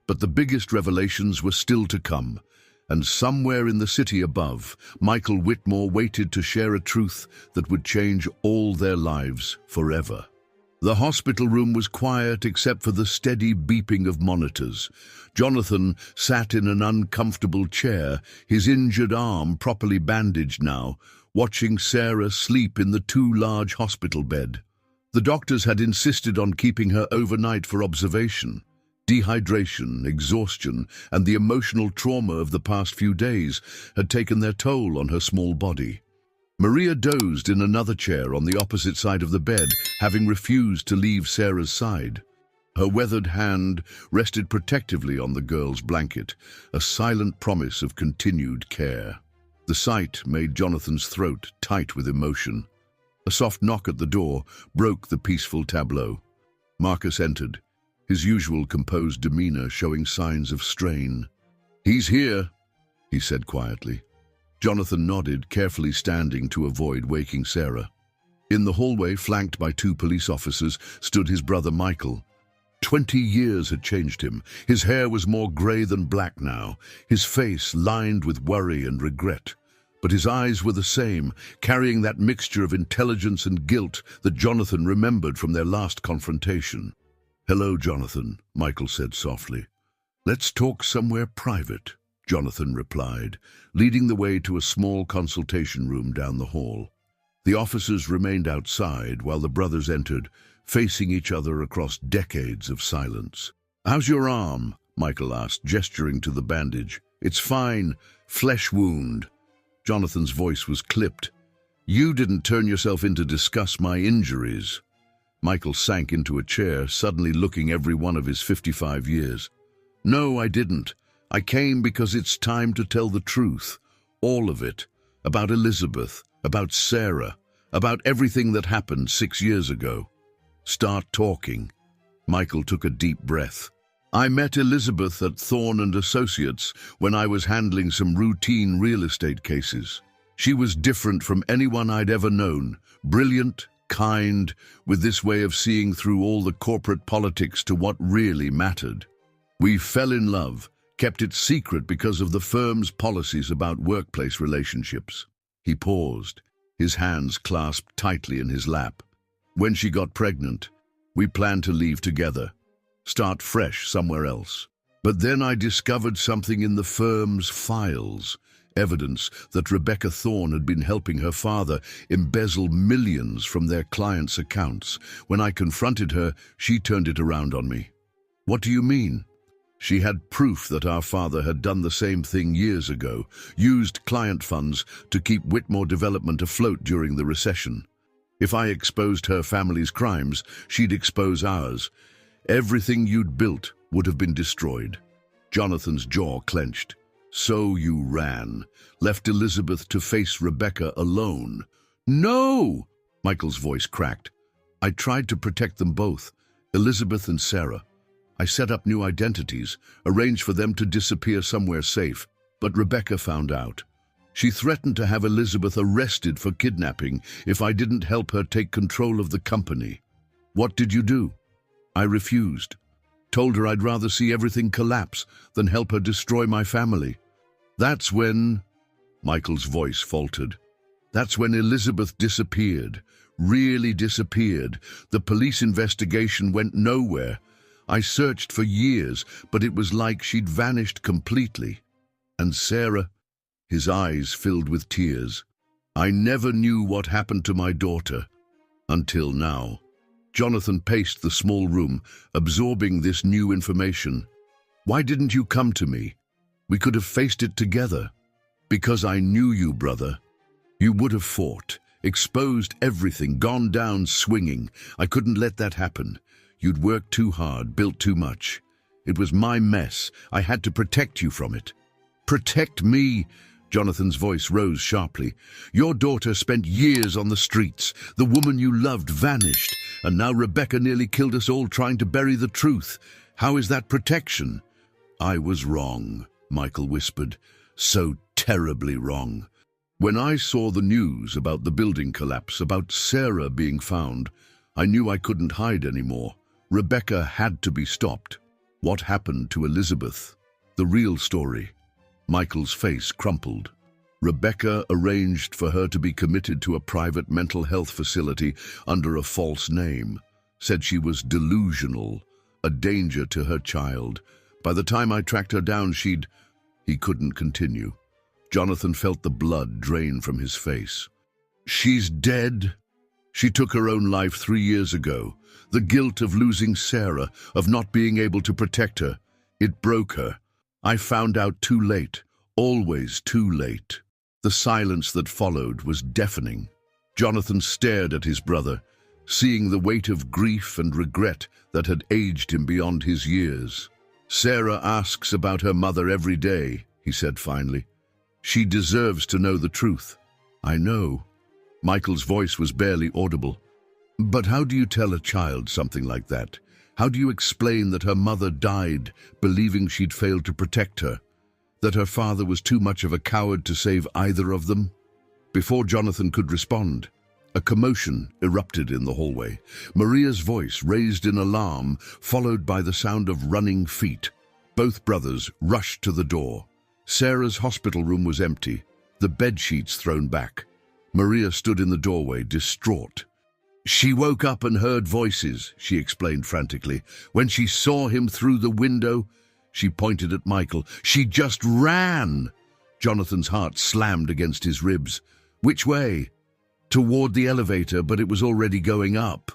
But the biggest revelations were still to come, and somewhere in the city above, Michael Whitmore waited to share a truth that would change all their lives forever. The hospital room was quiet except for the steady beeping of monitors. Jonathan sat in an uncomfortable chair, his injured arm properly bandaged now, watching Sarah sleep in the too large hospital bed. The doctors had insisted on keeping her overnight for observation. Dehydration, exhaustion, and the emotional trauma of the past few days had taken their toll on her small body. Maria dozed in another chair on the opposite side of the bed, having refused to leave Sarah's side. Her weathered hand rested protectively on the girl's blanket, a silent promise of continued care. The sight made Jonathan's throat tight with emotion. A soft knock at the door broke the peaceful tableau. Marcus entered, his usual composed demeanor showing signs of strain. "He's here," he said quietly. Jonathan nodded, carefully standing to avoid waking Sarah. In the hallway, flanked by 2 police officers, stood his brother Michael. 20 years had changed him. His hair was more grey than black now, his face lined with worry and regret. But his eyes were the same, carrying that mixture of intelligence and guilt that Jonathan remembered from their last confrontation. "Hello, Jonathan," Michael said softly. "Let's talk somewhere private," Jonathan replied, leading the way to a small consultation room down the hall. The officers remained outside while the brothers entered, facing each other across decades of silence. "How's your arm?" Michael asked, gesturing to the bandage. "It's fine. Flesh wound." Jonathan's voice was clipped. "You didn't turn yourself in to discuss my injuries." Michael sank into a chair, suddenly looking every one of his 55 years. "No, I didn't. I came because it's time to tell the truth. All of it. About Elizabeth, about Sarah, about everything that happened 6 years ago." "Start talking." Michael took a deep breath. "I met Elizabeth at Thorne and Associates when I was handling some routine real estate cases. She was different from anyone I'd ever known, brilliant, kind, with this way of seeing through all the corporate politics to what really mattered. We fell in love, kept it secret because of the firm's policies about workplace relationships." He paused, his hands clasped tightly in his lap. "When she got pregnant, we planned to leave together. Start fresh somewhere else. But then I discovered something in the firm's files, evidence that Rebecca Thorne had been helping her father embezzle millions from their clients' accounts. When I confronted her, she turned it around on me." "What do you mean?" "She had proof that our father had done the same thing years ago, used client funds to keep Whitmore Development afloat during the recession. If I exposed her family's crimes, she'd expose ours. Everything you'd built would have been destroyed." Jonathan's jaw clenched. "So you ran, left Elizabeth to face Rebecca alone." "No!" Michael's voice cracked. "I tried to protect them both, Elizabeth and Sarah. I set up new identities, arranged for them to disappear somewhere safe, but Rebecca found out. She threatened to have Elizabeth arrested for kidnapping if I didn't help her take control of the company. What did you do?" "I refused. Told her I'd rather see everything collapse than help her destroy my family. That's when—" Michael's voice faltered. "That's when Elizabeth disappeared, really disappeared. The police investigation went nowhere. I searched for years, but it was like she'd vanished completely. And Sarah—" His eyes filled with tears. "I never knew what happened to my daughter. Until now." Jonathan paced the small room, absorbing this new information. "Why didn't you come to me? We could have faced it together." "Because I knew you, brother. You would have fought, exposed everything, gone down swinging. I couldn't let that happen. You'd worked too hard, built too much. It was my mess. I had to protect you from it." "Protect me?" Jonathan's voice rose sharply. "Your daughter spent years on the streets. The woman you loved vanished, and now Rebecca nearly killed us all trying to bury the truth. How is that protection?" "I was wrong," Michael whispered. "So terribly wrong. When I saw the news about the building collapse, about Sarah being found, I knew I couldn't hide anymore. Rebecca had to be stopped." "What happened to Elizabeth?" "The real story." Michael's face crumpled. "Rebecca arranged for her to be committed to a private mental health facility under a false name. Said she was delusional, a danger to her child. By the time I tracked her down, she'd—" He couldn't continue. Jonathan felt the blood drain from his face. "She's dead. She took her own life 3 years ago. The guilt of losing Sarah, of not being able to protect her, it broke her. I found out too late, always too late." The silence that followed was deafening. Jonathan stared at his brother, seeing the weight of grief and regret that had aged him beyond his years. "Sarah asks about her mother every day," he said finally. "She deserves to know the truth." "I know." Michael's voice was barely audible. "But how do you tell a child something like that? How do you explain that her mother died believing she'd failed to protect her? That her father was too much of a coward to save either of them?" Before Jonathan could respond, A commotion erupted in the hallway. Maria's voice raised in alarm, followed by the sound of running feet. Both brothers rushed to the door. Sarah's hospital room was empty, the bedsheets thrown back. Maria stood in the doorway, distraught. "She woke up and heard voices," she explained frantically. "When she saw him through the window," she pointed at Michael, "she just ran." Jonathan's heart slammed against his ribs. "Which way?" "Toward the elevator, but it was already going up."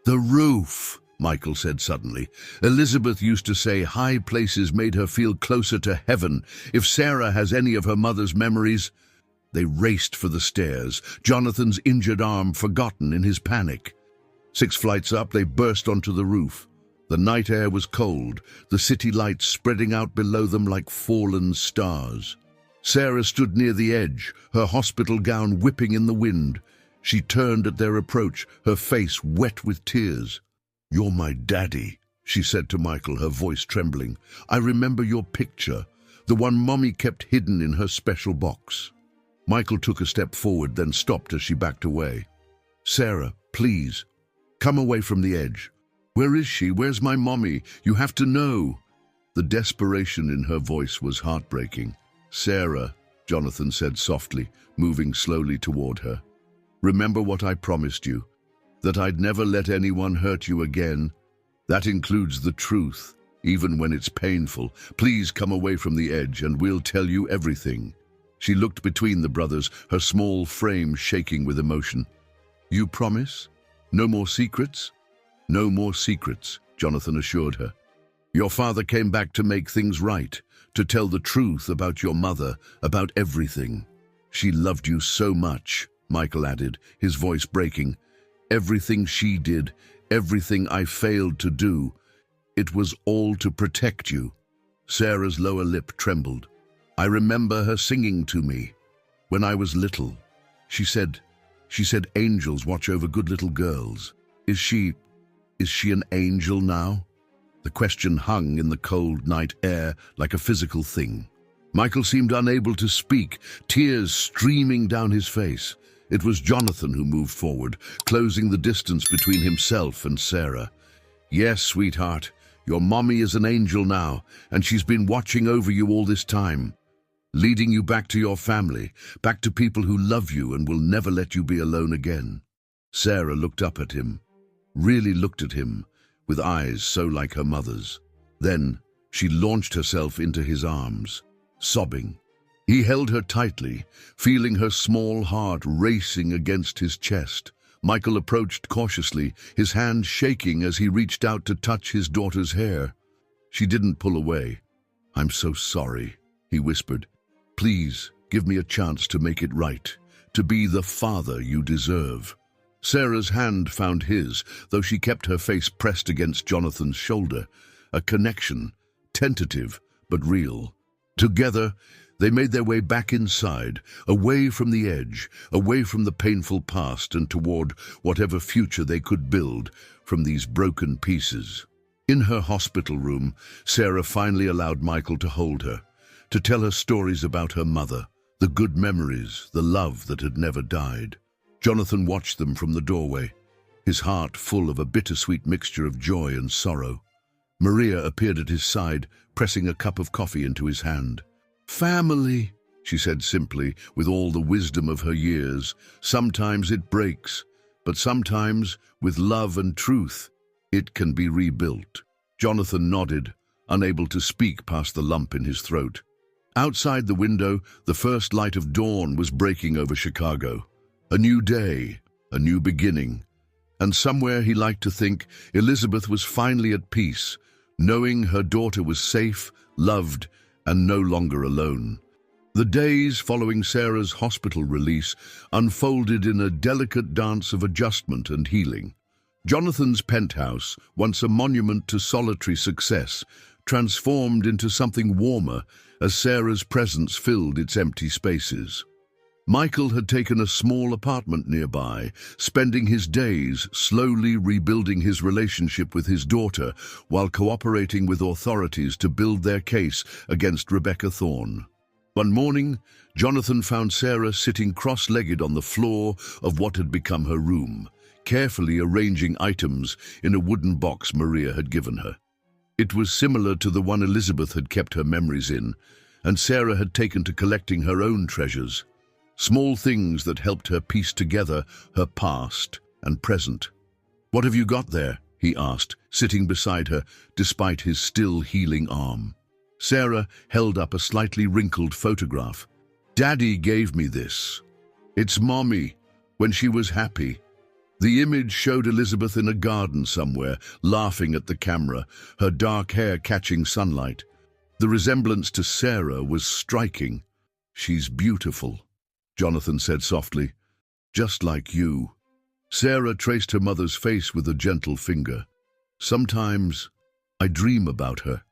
"The roof," Michael said suddenly. "Elizabeth used to say high places made her feel closer to heaven. If Sarah has any of her mother's memories—" They raced for the stairs, Jonathan's injured arm forgotten in his panic. 6 flights up, they burst onto the roof. The night air was cold, the city lights spreading out below them like fallen stars. Sarah stood near the edge, her hospital gown whipping in the wind. She turned at their approach, her face wet with tears. "You're my daddy," she said to Michael, her voice trembling. "I remember your picture, the one Mommy kept hidden in her special box." Michael took a step forward, then stopped as she backed away. "Sarah, please, come away from the edge. Where is she? Where's my mommy? You have to know." The desperation in her voice was heartbreaking. "Sarah," Jonathan said softly, moving slowly toward her. "Remember what I promised you, that I'd never let anyone hurt you again. That includes the truth, even when it's painful. Please come away from the edge and we'll tell you everything." She looked between the brothers, her small frame shaking with emotion. "You promise? No more secrets?" "No more secrets," Jonathan assured her. "Your father came back to make things right, to tell the truth about your mother, about everything. She loved you so much," Michael added, his voice breaking. "Everything she did, everything I failed to do, it was all to protect you." Sarah's lower lip trembled. "I remember her singing to me when I was little. She said angels watch over good little girls. Is she an angel now?" The question hung in the cold night air like a physical thing. Michael seemed unable to speak, tears streaming down his face. It was Jonathan who moved forward, closing the distance between himself and Sarah. "Yes, sweetheart, your mommy is an angel now, and she's been watching over you all this time, leading you back to your family, back to people who love you and will never let you be alone again." Sarah looked up at him, really looked at him, with eyes so like her mother's. Then she launched herself into his arms, sobbing. He held her tightly, feeling her small heart racing against his chest. Michael approached cautiously, his hand shaking as he reached out to touch his daughter's hair. She didn't pull away. "I'm so sorry," he whispered. "Please, give me a chance to make it right, to be the father you deserve." Sarah's hand found his, though she kept her face pressed against Jonathan's shoulder. A connection, tentative but real. Together, they made their way back inside, away from the edge, away from the painful past and toward whatever future they could build from these broken pieces. In her hospital room, Sarah finally allowed Michael to hold her, to tell her stories about her mother, the good memories, the love that had never died. Jonathan watched them from the doorway, his heart full of a bittersweet mixture of joy and sorrow. Maria appeared at his side, pressing a cup of coffee into his hand. "Family," she said simply, with all the wisdom of her years. "Sometimes it breaks, but sometimes, with love and truth, it can be rebuilt." Jonathan nodded, unable to speak past the lump in his throat. Outside the window, the first light of dawn was breaking over Chicago. A new day, a new beginning. And somewhere, he liked to think, Elizabeth was finally at peace, knowing her daughter was safe, loved, and no longer alone. The days following Sarah's hospital release unfolded in a delicate dance of adjustment and healing. Jonathan's penthouse, once a monument to solitary success, transformed into something warmer as Sarah's presence filled its empty spaces. Michael had taken a small apartment nearby, spending his days slowly rebuilding his relationship with his daughter while cooperating with authorities to build their case against Rebecca Thorne. One morning, Jonathan found Sarah sitting cross-legged on the floor of what had become her room, carefully arranging items in a wooden box Maria had given her. It was similar to the one Elizabeth had kept her memories in, and Sarah had taken to collecting her own treasures, small things that helped her piece together her past and present. "What have you got there?" he asked, sitting beside her despite his still healing arm. Sarah held up a slightly wrinkled photograph. "Daddy gave me this. It's Mommy, when she was happy." The image showed Elizabeth in a garden somewhere, laughing at the camera, her dark hair catching sunlight. The resemblance to Sarah was striking. "She's beautiful," Jonathan said softly. "Just like you." Sarah traced her mother's face with a gentle finger. "Sometimes I dream about her.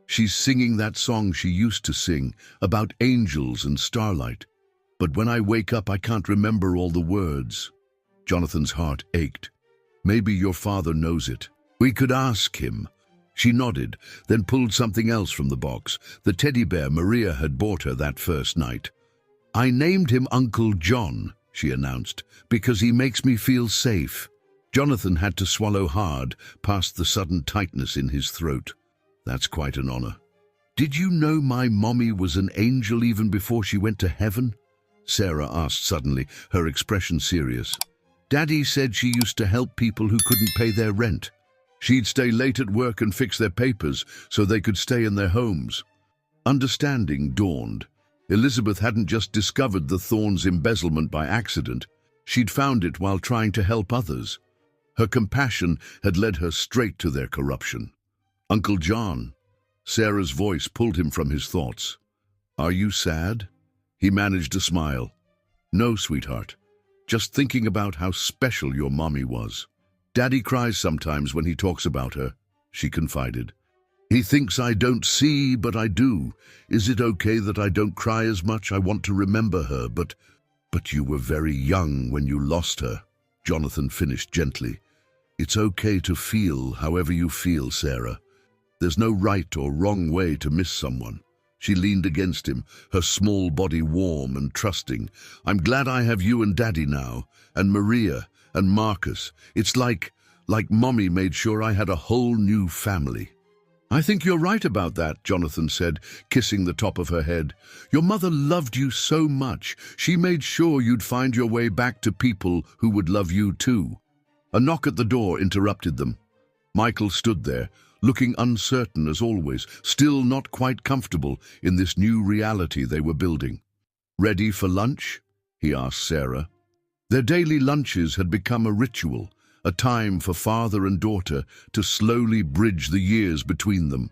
She's singing that song she used to sing, about angels and starlight. But when I wake up, I can't remember all the words." Jonathan's heart ached. "Maybe your father knows it. We could ask him." She nodded, then pulled something else from the box, the teddy bear Maria had bought her that first night. "I named him Uncle John," she announced, "because he makes me feel safe." Jonathan had to swallow hard, past the sudden tightness in his throat. "That's quite an honor." "Did you know my mommy was an angel even before she went to heaven?" Sarah asked suddenly, her expression serious. "Daddy said she used to help people who couldn't pay their rent. She'd stay late at work and fix their papers so they could stay in their homes." Understanding dawned. Elizabeth hadn't just discovered the Thorns' embezzlement by accident. She'd found it while trying to help others. Her compassion had led her straight to their corruption. "Uncle John." Sarah's voice pulled him from his thoughts. "Are you sad?" He managed a smile. "No, sweetheart. Just thinking about how special your mommy was. Daddy cries sometimes when he talks about her," she confided. "He thinks I don't see, but I do. Is it okay that I don't cry as much? I want to remember her, but you were very young when you lost her," Jonathan finished gently. "It's okay to feel however you feel, Sarah. There's no right or wrong way to miss someone." She leaned against him, her small body warm and trusting. "I'm glad I have you and Daddy now, and Maria, and Marcus. It's like Mommy made sure I had a whole new family." "I think you're right about that," Jonathan said, kissing the top of her head. "Your mother loved you so much. She made sure you'd find your way back to people who would love you too." A knock at the door interrupted them. Michael stood there, looking uncertain as always, still not quite comfortable in this new reality they were building. "Ready for lunch?" he asked Sarah. Their daily lunches had become a ritual, a time for father and daughter to slowly bridge the years between them.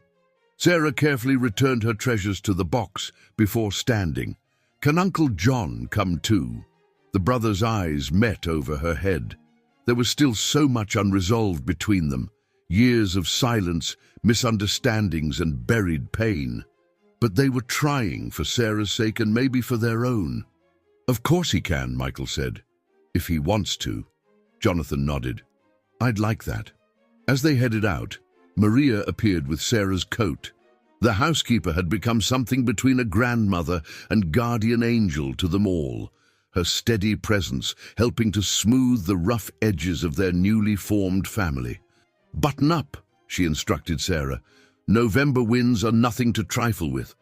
Sarah carefully returned her treasures to the box before standing. "Can Uncle John come too?" The brothers' eyes met over her head. There was still so much unresolved between them. Years of silence, misunderstandings, and buried pain. But they were trying for Sarah's sake and maybe for their own. "Of course he can," Michael said. "If he wants to." Jonathan nodded. "I'd like that." As they headed out, Maria appeared with Sarah's coat. The housekeeper had become something between a grandmother and guardian angel to them all, her steady presence helping to smooth the rough edges of their newly formed family. "Button up," she instructed Sarah. "November winds are nothing to trifle with."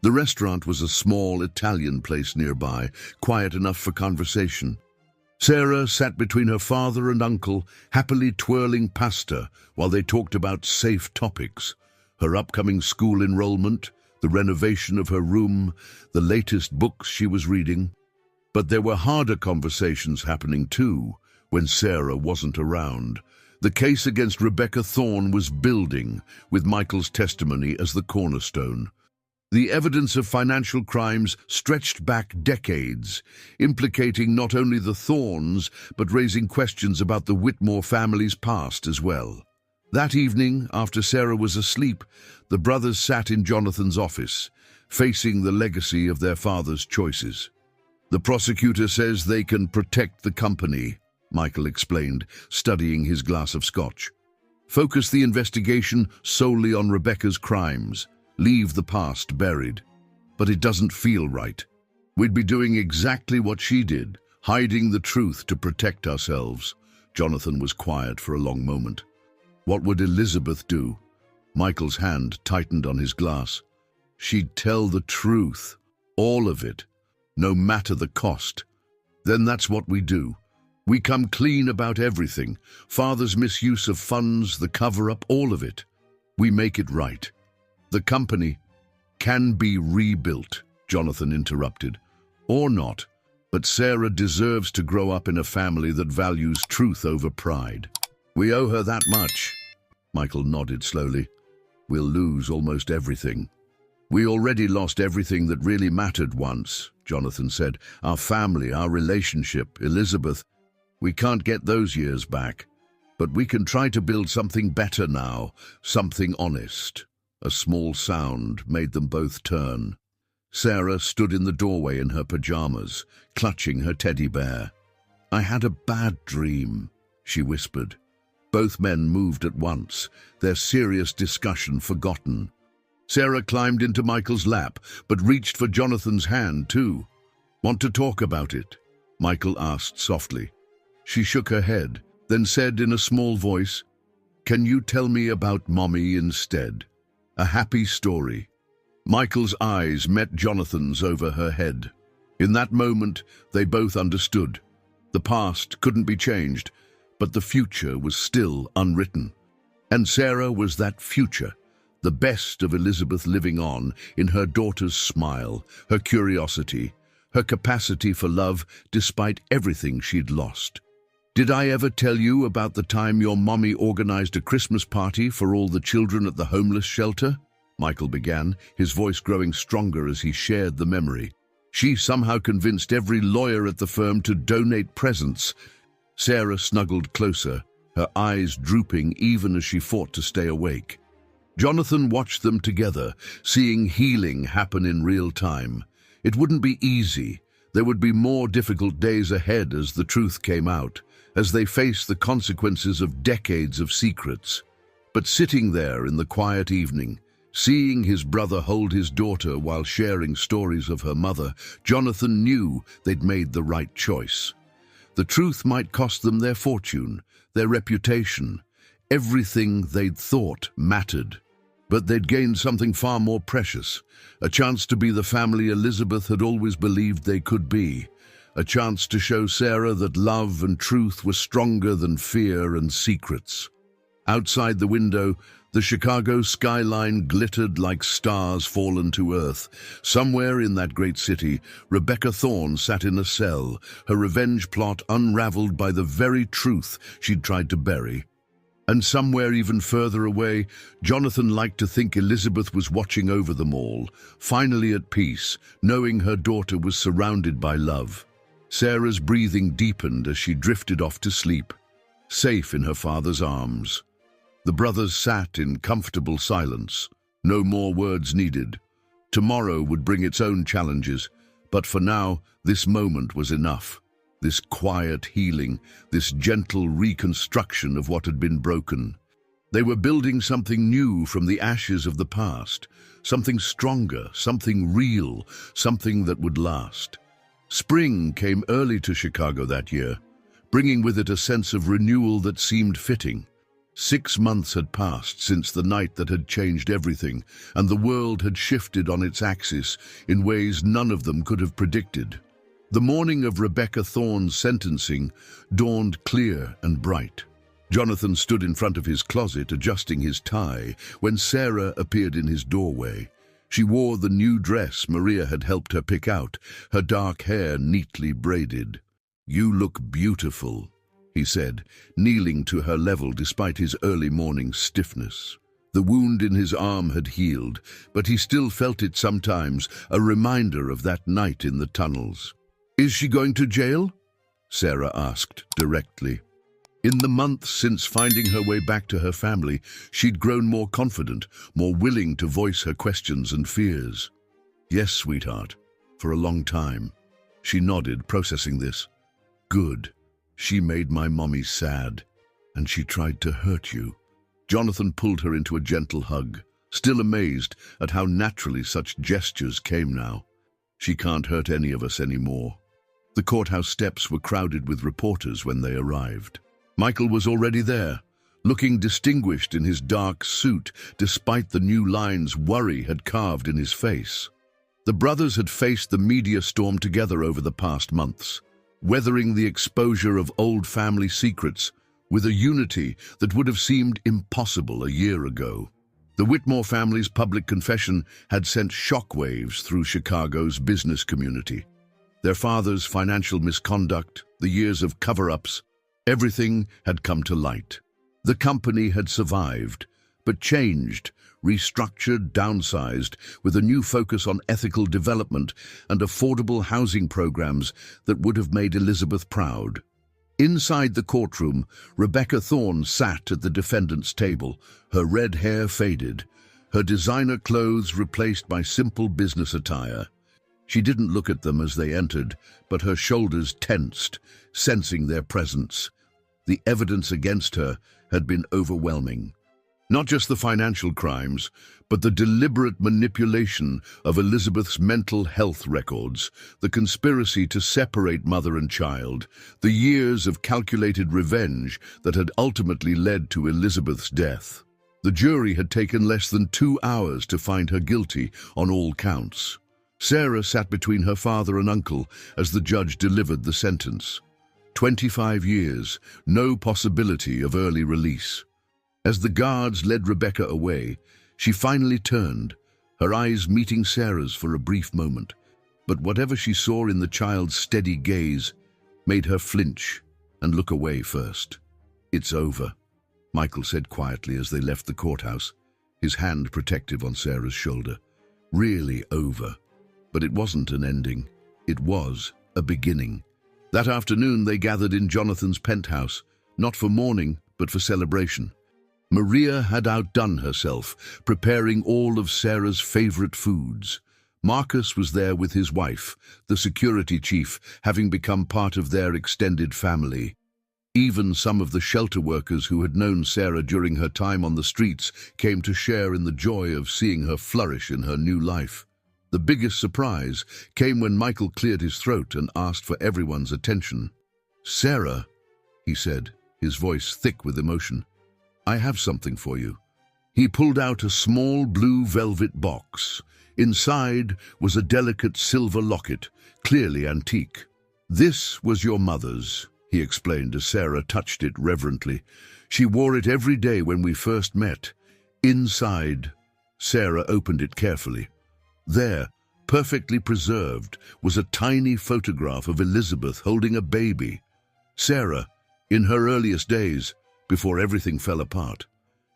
The restaurant was a small Italian place nearby, quiet enough for conversation. Sarah sat between her father and uncle, happily twirling pasta while they talked about safe topics. Her upcoming school enrollment, the renovation of her room, the latest books she was reading. But there were harder conversations happening too, when Sarah wasn't around. The case against Rebecca Thorne was building, with Michael's testimony as the cornerstone. The evidence of financial crimes stretched back decades, implicating not only the Thornes, but raising questions about the Whitmore family's past as well. That evening, after Sarah was asleep, the brothers sat in Jonathan's office, facing the legacy of their father's choices. "The prosecutor says they can protect the company," Michael explained, studying his glass of scotch. "Focus the investigation solely on Rebecca's crimes. Leave the past buried." but it doesn't feel right. We'd be doing exactly what she did, hiding the truth to protect ourselves. Jonathan was quiet for a long moment. What would Elizabeth do? Michael's hand tightened on his glass. She'd tell the truth, all of it, no matter the cost. Then that's what we do. We come clean about everything. Father's misuse of funds, the cover-up, all of it. We make it right. The company can be rebuilt, Jonathan interrupted. Or not. But Sarah deserves to grow up in a family that values truth over pride. We owe her that much. Michael nodded slowly. We'll lose almost everything. We already lost everything that really mattered once, Jonathan said. Our family, our relationship, Elizabeth. We can't get those years back. But we can try to build something better now, something honest. A small sound made them both turn. Sarah stood in the doorway in her pajamas, clutching her teddy bear. I had a bad dream, she whispered. Both men moved at once, their serious discussion forgotten. Sarah climbed into Michael's lap, but reached for Jonathan's hand too. Want to talk about it? Michael asked softly. She shook her head, then said in a small voice, Can you tell me about Mommy instead? A happy story. Michael's eyes met Jonathan's over her head. In that moment, they both understood. The past couldn't be changed, but the future was still unwritten. And Sarah was that future, the best of Elizabeth living on in her daughter's smile, her curiosity, her capacity for love despite everything she'd lost. Did I ever tell you about the time your mommy organized a Christmas party for all the children at the homeless shelter? Michael began, his voice growing stronger as he shared the memory. She somehow convinced every lawyer at the firm to donate presents. Sarah snuggled closer, her eyes drooping even as she fought to stay awake. Jonathan watched them together, seeing healing happen in real time. It wouldn't be easy. There would be more difficult days ahead as the truth came out, as they faced the consequences of decades of secrets. But sitting there in the quiet evening, seeing his brother hold his daughter while sharing stories of her mother, Jonathan knew they'd made the right choice. The truth might cost them their fortune, their reputation, everything they'd thought mattered. But they'd gained something far more precious, a chance to be the family Elizabeth had always believed they could be, a chance to show Sarah that love and truth were stronger than fear and secrets. Outside the window, the Chicago skyline glittered like stars fallen to earth. Somewhere in that great city, Rebecca Thorne sat in a cell, her revenge plot unraveled by the very truth she'd tried to bury. And somewhere even further away, Jonathan liked to think Elizabeth was watching over them all, finally at peace, knowing her daughter was surrounded by love. Sarah's breathing deepened as she drifted off to sleep, safe in her father's arms. The brothers sat in comfortable silence, no more words needed. Tomorrow would bring its own challenges, but for now, this moment was enough. This quiet healing, this gentle reconstruction of what had been broken. They were building something new from the ashes of the past, something stronger, something real, something that would last. Spring came early to Chicago that year, bringing with it a sense of renewal that seemed fitting. 6 months had passed since the night that had changed everything, and the world had shifted on its axis in ways none of them could have predicted. The morning of Rebecca Thorne's sentencing dawned clear and bright. Jonathan stood in front of his closet adjusting his tie when Sarah appeared in his doorway. She wore the new dress Maria had helped her pick out, her dark hair neatly braided. "You look beautiful," he said, kneeling to her level despite his early morning stiffness. The wound in his arm had healed, but he still felt it sometimes, a reminder of that night in the tunnels. "Is she going to jail?" Sarah asked directly. In the months since finding her way back to her family, she'd grown more confident, more willing to voice her questions and fears. "Yes, sweetheart, for a long time." She nodded, processing this. "Good. She made my mommy sad, and she tried to hurt you." Jonathan pulled her into a gentle hug. still amazed at how naturally such gestures came now. "She can't hurt any of us anymore." The courthouse steps were crowded with reporters when they arrived. Michael was already there, looking distinguished in his dark suit despite the new lines worry had carved in his face. The brothers had faced the media storm together over the past months, weathering the exposure of old family secrets with a unity that would have seemed impossible a year ago. The Whitmore family's public confession had sent shockwaves through Chicago's business community. Their father's financial misconduct, the years of cover-ups, everything had come to light. The company had survived, but changed, restructured, downsized, with a new focus on ethical development and affordable housing programs that would have made Elizabeth proud. Inside the courtroom, Rebecca Thorne sat at the defendant's table, her red hair faded, her designer clothes replaced by simple business attire. She didn't look at them as they entered, but her shoulders tensed, sensing their presence. The evidence against her had been overwhelming. Not just the financial crimes, but the deliberate manipulation of Elizabeth's mental health records, the conspiracy to separate mother and child, the years of calculated revenge that had ultimately led to Elizabeth's death. The jury had taken less than 2 hours to find her guilty on all counts. Sarah sat between her father and uncle as the judge delivered the sentence. 25 years, no possibility of early release. As the guards led Rebecca away, she finally turned, her eyes meeting Sarah's for a brief moment. But whatever she saw in the child's steady gaze made her flinch and look away first. "It's over," Michael said quietly as they left the courthouse, his hand protective on Sarah's shoulder. "Really over." But it wasn't an ending. It was a beginning. That afternoon they gathered in Jonathan's penthouse, not for mourning, but for celebration. Maria had outdone herself, preparing all of Sarah's favorite foods. Marcus was there with his wife, the security chief, having become part of their extended family. Even some of the shelter workers who had known Sarah during her time on the streets came to share in the joy of seeing her flourish in her new life. The biggest surprise came when Michael cleared his throat and asked for everyone's attention. "Sarah," he said, his voice thick with emotion, "I have something for you." He pulled out a small blue velvet box. Inside was a delicate silver locket, clearly antique. "This was your mother's," he explained as Sarah touched it reverently. "She wore it every day when we first met." Inside, Sarah opened it carefully. There, perfectly preserved, was a tiny photograph of Elizabeth holding a baby. Sarah, in her earliest days, before everything fell apart.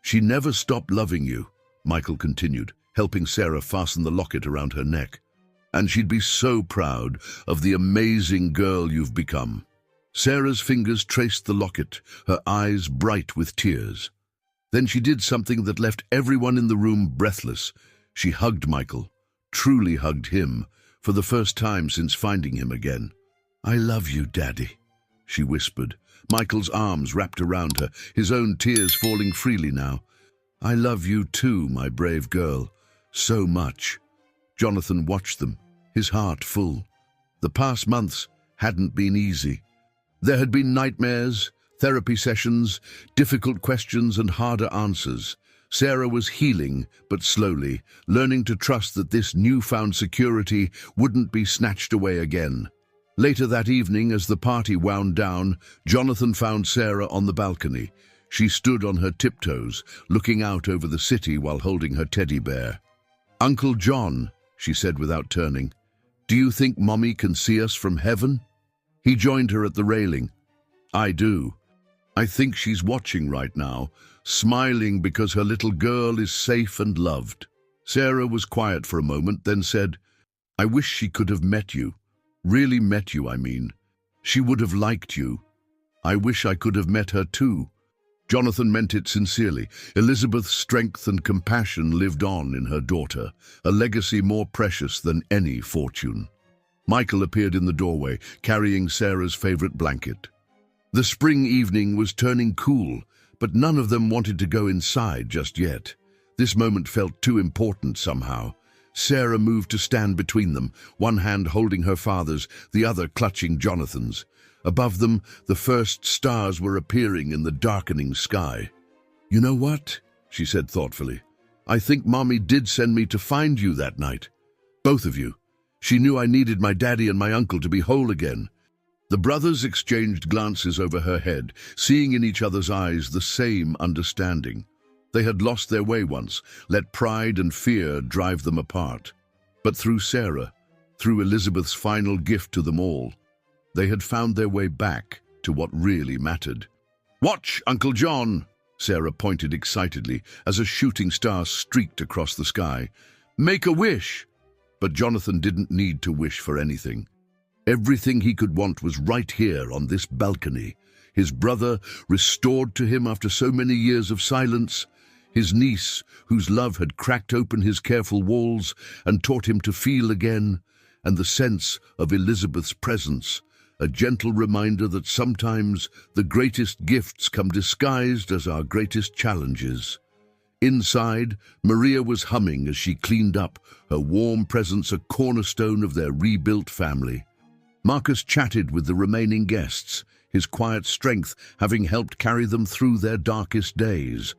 "She never stopped loving you," Michael continued, helping Sarah fasten the locket around her neck. "And she'd be so proud of the amazing girl you've become." Sarah's fingers traced the locket, her eyes bright with tears. Then she did something that left everyone in the room breathless. She hugged Michael. Truly hugged him, for the first time since finding him again. "I love you, Daddy," she whispered, Michael's arms wrapped around her, his own tears falling freely now. "I love you too, my brave girl, so much." Jonathan watched them, his heart full. The past months hadn't been easy. There had been nightmares, therapy sessions, difficult questions and harder answers. Sarah was healing, but slowly, learning to trust that this newfound security wouldn't be snatched away again. Later that evening, as the party wound down, Jonathan found Sarah on the balcony. She stood on her tiptoes, looking out over the city while holding her teddy bear. "Uncle John," she said without turning, "do you think Mommy can see us from heaven?" He joined her at the railing. "I do. I think she's watching right now, smiling because her little girl is safe and loved." Sarah was quiet for a moment, then said, "I wish she could have met you. Really met you, I mean. She would have liked you. I wish I could have met her too." Jonathan meant it sincerely. Elizabeth's strength and compassion lived on in her daughter, a legacy more precious than any fortune. Michael appeared in the doorway, carrying Sarah's favorite blanket. The spring evening was turning cool, but none of them wanted to go inside just yet. This moment felt too important somehow. Sarah moved to stand between them, one hand holding her father's, the other clutching Jonathan's. Above them, the first stars were appearing in the darkening sky. "You know what?" she said thoughtfully. "I think Mommy did send me to find you that night. Both of you. She knew I needed my daddy and my uncle to be whole again." The brothers exchanged glances over her head, seeing in each other's eyes the same understanding. They had lost their way once, let pride and fear drive them apart. But through Sarah, through Elizabeth's final gift to them all, they had found their way back to what really mattered. "Watch, Uncle John!" Sarah pointed excitedly as a shooting star streaked across the sky. "Make a wish!" But Jonathan didn't need to wish for anything. Everything he could want was right here on this balcony. His brother, restored to him after so many years of silence. His niece, whose love had cracked open his careful walls and taught him to feel again. And the sense of Elizabeth's presence, a gentle reminder that sometimes the greatest gifts come disguised as our greatest challenges. Inside, Maria was humming as she cleaned up, her warm presence a cornerstone of their rebuilt family. Marcus chatted with the remaining guests, his quiet strength having helped carry them through their darkest days.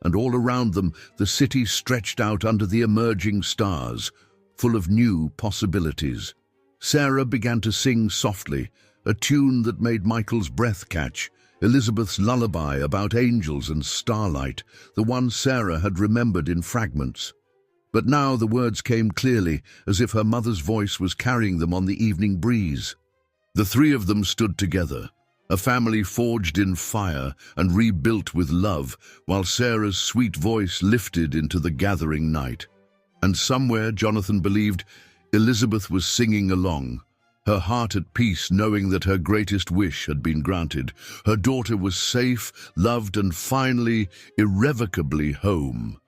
And all around them, the city stretched out under the emerging stars, full of new possibilities. Sarah began to sing softly, a tune that made Michael's breath catch, Elizabeth's lullaby about angels and starlight, the one Sarah had remembered in fragments. But now the words came clearly, as if her mother's voice was carrying them on the evening breeze. The three of them stood together, a family forged in fire and rebuilt with love, while Sarah's sweet voice lifted into the gathering night. And somewhere, Jonathan believed, Elizabeth was singing along, her heart at peace knowing that her greatest wish had been granted. Her daughter was safe, loved, and finally, irrevocably home.